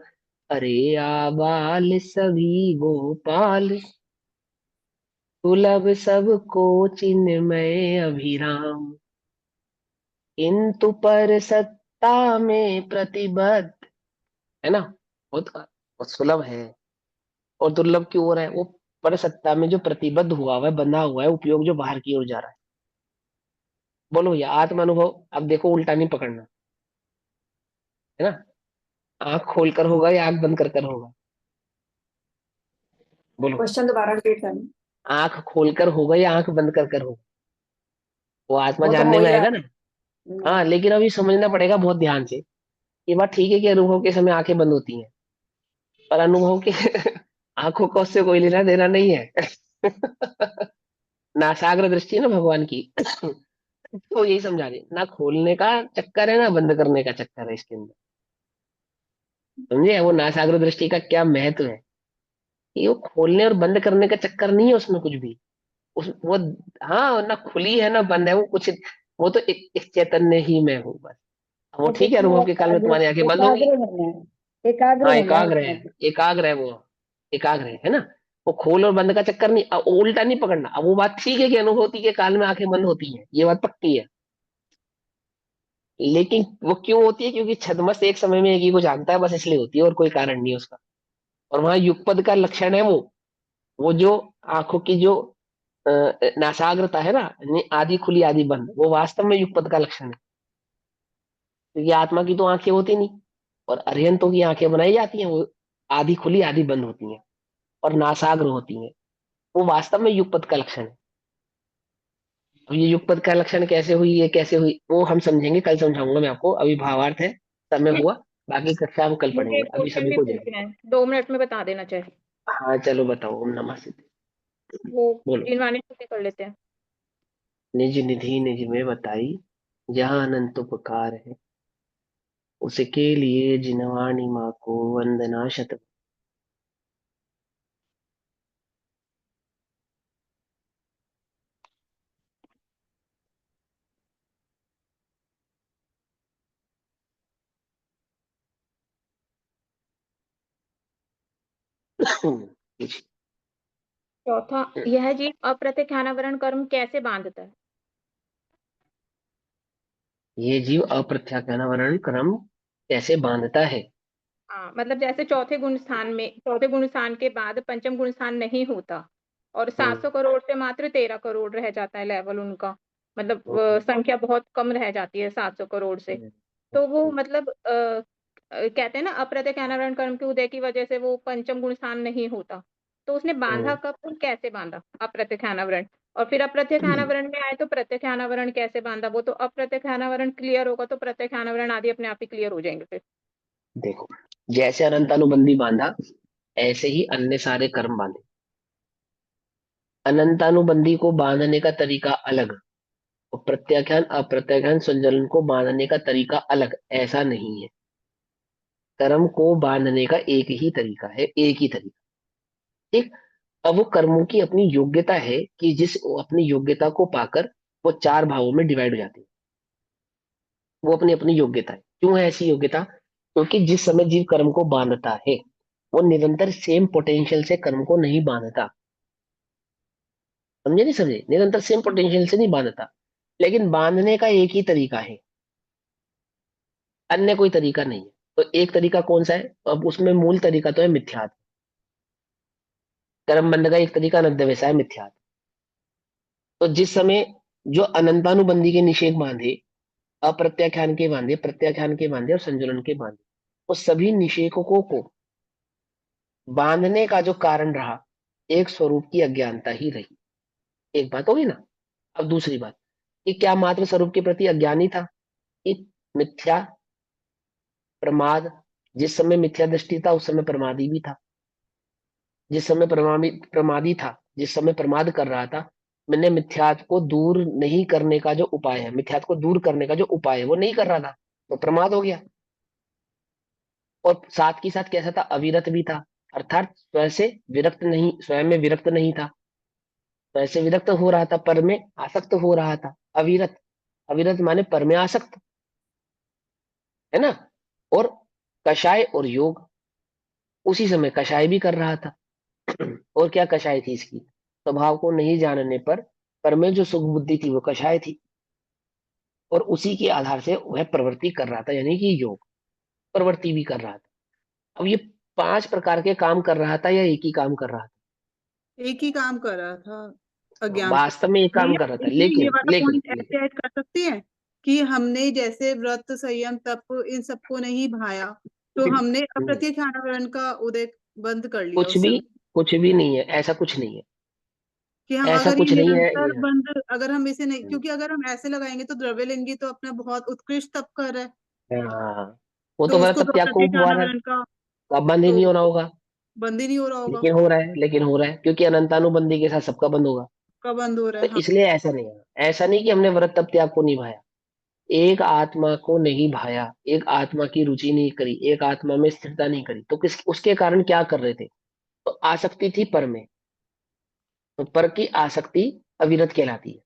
अरे आबाल सभी गोपाल, सुलभ सबको चिन्मय अभिराम, किंतु पर सत्ता में प्रतिबद्ध। है ना? बहुत सुलभ है, और दुर्लभ क्यों हो रहा है? वो पर सत्ता में जो प्रतिबद्ध हुआ हुआ है, बंधा हुआ है, उपयोग जो बाहर की ओर जा रहा है। बोलो भैया, आत्म अनुभव अब देखो उल्टा नहीं पकड़ना, है ना? आंख खोलकर होगा या आंख बंद कर कर होगा? बोलो, क्वेश्चन दोबारा रिपीट करना। आंख खोलकर होगा या आंख बंद कर कर होगा? वो आत्मा वो तो जानने हो में ही रहा आएगा ना। है। हाँ, लेकिन अभी समझना पड़ेगा बहुत ध्यान से। ये बात ठीक है कि अनुभव के समय आंखें बंद होती हैं, पर अनुभव के आंखों का उससे कोई लेना देना नहीं है। नासाग्र दृष्टि है ना भगवान की। तो यही समझा रहे, ना खोलने का चक्कर है ना बंद करने का चक्कर है इसके अंदर। समझे? वो नासाग्र दृष्टि का क्या महत्व है, कि वो खोलने और बंद करने का चक्कर नहीं है उसमें कुछ भी। उस वो, हाँ, ना खुली है ना बंद है वो कुछ। वो तो एक चैतन्य ही मैं हूँ बस। वो तो ठीक है, कितना अनुभव के काल में तुम्हारी आंखें बंद हो गई। एकाग्र होना है, एकाग्र हाँ होना है एकाग्र है, उसमें। एकाग्र है वो, एकाग्र है ना? वो खोल और बंद का चक्कर नहीं, अब उल्टा नहीं पकड़ना। अब वो बात ठीक है कि अनुभूति के काल में आंखें बंद होती हैं, ये बात पक्की है। लेकिन वो क्यों होती है? क्योंकि छद्मस्त एक समय में एक ही को जानता है, बस इसलिए होती है, और कोई कारण नहीं है उसका। और वहां युगपद का लक्षण है वो जो आंखों की जो अ, नासाग्रता है ना, यानी आधी खुली आधी बंद, वो वास्तव में युगपद का लक्षण है। क्योंकि आत्मा की तो आंखें होती नहीं, और अरिहंतों की आंखें बनाई जाती हैं, वो आधी खुली आधी बंद होती हैं और नासाग्र होती हैं। वो वास्तव में युगपद का लक्षण है। तो ये युगपद का लक्षण कैसे हुई, ये कैसे हुई, वो हम समझेंगे, कल समझाऊंगा मैं आपको। अभी भावार्थ है, समय हुआ, बाकी कक्षा हम कल मुझे पढ़ेंगे। एक अभी क्वेश्चन सभी भी को जय। पूछना है, 2 मिनट में बता देना चाहिए। हाँ चलो बताओ, ओम नमः सिद्धि। वो बोलो। जिनवानी छुट्टी कर लेते हैं। निज निधि निज में बताई, जहाँ अनंत उपकार है, उसके लिए जिनवाणी माँ को वंदना शत। चौथा, यह जीव अप्रत्यक्षानावरण कर्म कैसे बांधता है? ये जीव अप्रत्याख्यानावरण क्रम कैसे बांधता है? हाँ, मतलब जैसे चौथे गुण स्थान के बाद पंचम गुण स्थान नहीं होता, और 700 करोड़ से मात्र 13 करोड़ रह जाता है लेवल उनका। मतलब संख्या बहुत कम रह जाती है 700 करोड़ से। तो वो मतलब कहते हैं ना, अप्रत्यक्ष अनावरण कर्म के उदय की वजह से वो पंचम गुण स्थान नहीं होता। तो उसने बांधा कब और कैसे बांधा अप्रत्यक्ष अनावरण? और फिर अप्रत्यक्ष अनावरण में आए तो प्रत्यक्ष अनावरण कैसे बांधा? वो तो अप्रत्यक्ष अनावरण क्लियर होगा तो प्रत्यक्ष अनावरण आदि अपने आप ही क्लियर हो जाएंगे फिर। देखो, जैसे अनंतानुबंधी बांधा, ऐसे ही अन्य सारे कर्म बांधे। अनंतानुबंधी को बांधने का तरीका अलग, और प्रत्याख्यान अप्रत्याख्यान संचलन को बांधने का तरीका अलग, ऐसा नहीं है। कर्म को बांधने का एक ही तरीका है, एक ही तरीका। ठीक। अब वो कर्मों की अपनी योग्यता है कि जिस अपनी योग्यता को पाकर वो 4 भावों में डिवाइड हो जाती है। वो अपनी अपनी योग्यता है। क्यों है ऐसी योग्यता? क्योंकि जिस समय जीव कर्म को बांधता है, वो निरंतर सेम पोटेंशियल से कर्म को नहीं बांधता। समझे नहीं समझे? निरंतर सेम पोटेंशियल से नहीं बांधता, लेकिन बांधने का एक ही तरीका है, अन्य कोई तरीका नहीं है। तो एक तरीका कौन सा है? अब उसमें मूल तरीका तो है मिथ्यात्व। कर्म बंधन का एक तरीका अनंत वैसा है मिथ्यात्व। तो जिस समय जो अनंतानुबंधी के निषेध बांधे, अप्रत्याख्यान के बांधे, प्रत्याख्यान के बांधे और संजुलन के बांधे, उस सभी निषेधकों को बांधने का जो कारण रहा, एक स्वरूप की अज्ञानता ही रही। एक बात होगी ना। अब दूसरी बात, कि क्या मात्र स्वरूप के प्रति अज्ञानी था? कि मिथ्या प्रमाद, जिस समय मिथ्या दृष्टि था उस समय प्रमादी भी था। जिस समय प्रमादी था, जिस समय प्रमाद कर रहा था, मैंने मिथ्यात्व को दूर नहीं करने का जो उपाय है, मिथ्यात्व को दूर करने का जो उपाय है वो नहीं कर रहा था, तो प्रमाद हो गया। और साथ के साथ कैसा था? अविरत भी था, अर्थात स्वयं से विरक्त नहीं, स्वयं में विरक्त नहीं था, स्वयं से विरक्त हो रहा था, पर में आसक्त हो रहा था। अविरत, अविरत माने पर में आसक्त, है ना। और कषाय और योग, उसी समय कषाय भी कर रहा था। और क्या कषाय थी इसकी? स्वभाव को नहीं जानने पर में जो सुख बुद्धि थी वो कषाय थी, और उसी के आधार से वह प्रवृत्ति कर रहा था, यानी कि योग प्रवृत्ति भी कर रहा था। अब ये 5 प्रकार के काम कर रहा था या एक ही काम कर रहा था? एक ही काम कर रहा था, अज्ञान से। वास्तव में एक काम कर रहा था, इसमें ये लेकिन वाला लेकिन पॉइंट लेकिन ऐड कर सकते हैं कि हमने जैसे व्रत, संयम, तप इन सबको नहीं भाया, तो हमने अप्रत्याख्यान का उदय बंद कर लिया कुछ उस भी समय। कुछ भी नहीं है, ऐसा कुछ नहीं है, कि हम ऐसा अगर ये कुछ नहीं है निरंतर ये। बंद, अगर हम इसे नहीं, क्योंकि अगर हम ऐसे लगाएंगे तो द्रव्यलिंगी तो अपना बहुत उत्कृष्ट तप कर रहा है, हाँ, वो तो तो वह उसको तब तो त्याग को हुआ रहा है, अप्रत्याख्यान का अब बंद ही तो नहीं हो रहा होगा। बंद ही नहीं हो रहा होगा। लेकिन हो रहा है, लेकिन हो रहा है, क्योंकि अनंतानुबंधी के साथ सबका बंद होगा। कब बंद हो रहा तो है? हाँ। इसलिए ऐसा नहीं है, ऐसा नहीं कि हमने व्रत तप त्याग को निभाया, एक आत्मा को नहीं भाया, एक आत्मा की रुचि नहीं करी, एक आत्मा में स्थिरता नहीं करी, तो किस उसके कारण क्या कर रहे थे? तो आसक्ति थी पर में, तो पर की आसक्ति अविरत कहलाती है,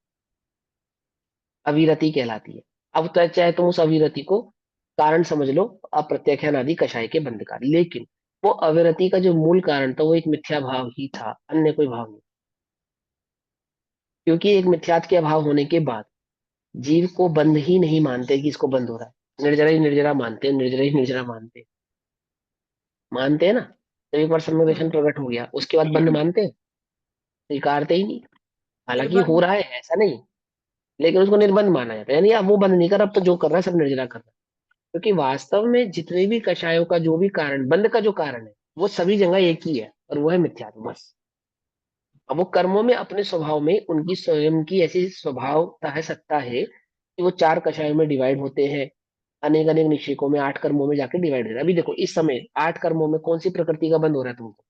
अविरति कहलाती है। अब तो चाहे तुम उस अविरति को कारण समझ लो, अप्रत्याख्यान आदि कषाय के बंध का, लेकिन वो अविरति का जो मूल कारण था वो एक मिथ्या भाव ही था, अन्य कोई भाव नहीं। क्योंकि एक मिथ्यात्व के अभाव होने के बाद जीव को बंध ही नहीं मानते कि इसको बंद हो रहा है, निर्जरा ही निर्जरा मानते हैं, निर्जरा ही निर्जरा मानते हैं, मानते हैं ना। तो एक बार सम्यक प्रकट हो गया उसके बाद बंद मानते हैं? स्वीकारते ही नहीं। हालांकि हो निर्बंध। रहा है ऐसा नहीं, लेकिन उसको निर्बंध माना जाता है, यानी अब वो बंद नहीं कर रहा, अब तो जो कर रहा है सब निर्जरा कर रहा है। क्योंकि वास्तव में जितने भी कषायों का जो भी कारण, बंद का जो कारण है, वो सभी जगह एक ही है, और वो है मिथ्यात्व बस। अब वो कर्मों में अपने स्वभाव में उनकी स्वयं की ऐसी स्वभावता है, सत्ता है कि वो 4 कषायों में डिवाइड होते हैं, अनेक अनेक निश्चिकों में 8 कर्मों में जाके डिवाइड होता है। अभी देखो इस समय 8 कर्मों में कौन सी प्रकृति का बंद हो रहा है तुमको?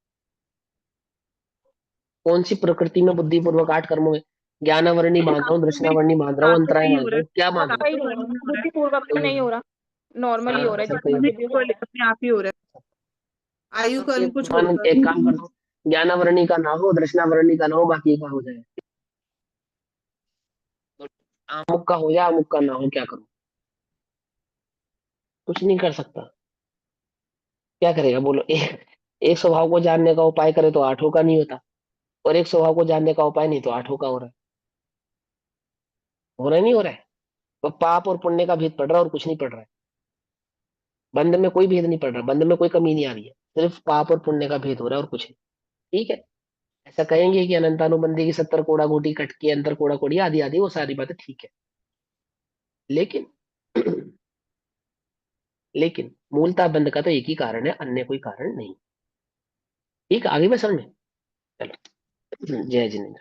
कौन सी प्रकृति में बुद्धिपूर्वक 8 कर्मों में? ज्ञानावरणी बांध रहा हूँ, दृष्टावरणी बांध रहा हूँ, आपस अंतराय में ही बांध हो रहा रहा हूँ, क्या बांध है, रहा सही हो रहा है, बुद्धिपूर्वक तो नहीं हो रहा, नॉर्मली हो रहा है, है? जितना भी हो रहा है। अपने आप ही हो रहा है। आयु ये कर्म को मान छोड़कर। एक काम करो, ज्ञानावरणी का ना हो, दृष्टावरणी का ना हो, बाकी का हो जाए, तो अमुक का हो या अमुक का ना हो, क्या करूं? कुछ नहीं कर सकता। क्या करेगा बोलो? एक स्वभाव को जानने का उपाय करे तो 8 का नहीं होता, और एक स्वभाव को जानने का उपाय नहीं तो 8 का हो रहा है। हो रहा है नहीं हो रहा है? तो पाप और पुण्य का भेद पड़ रहा है और कुछ नहीं पड़ रहा है। बंध में कोई भेद नहीं पड़ रहा, बंध में कोई कमी नहीं आ रही है, सिर्फ पाप और पुण्य का भेद हो रहा है और कुछ नहीं। ठीक है, ऐसा कहेंगे कि अनंतानुबंधी की 70 कोड़ा गोटी कट के अंतर कोड़ा कोड़ी आदि आदि, वो सारी बातें ठीक है, लेकिन लेकिन मूलतः बंध का तो एक ही कारण है, अन्य कोई कारण नहीं। ठीक, आगे में समझ में? चलो, जय जिनेन्द्र।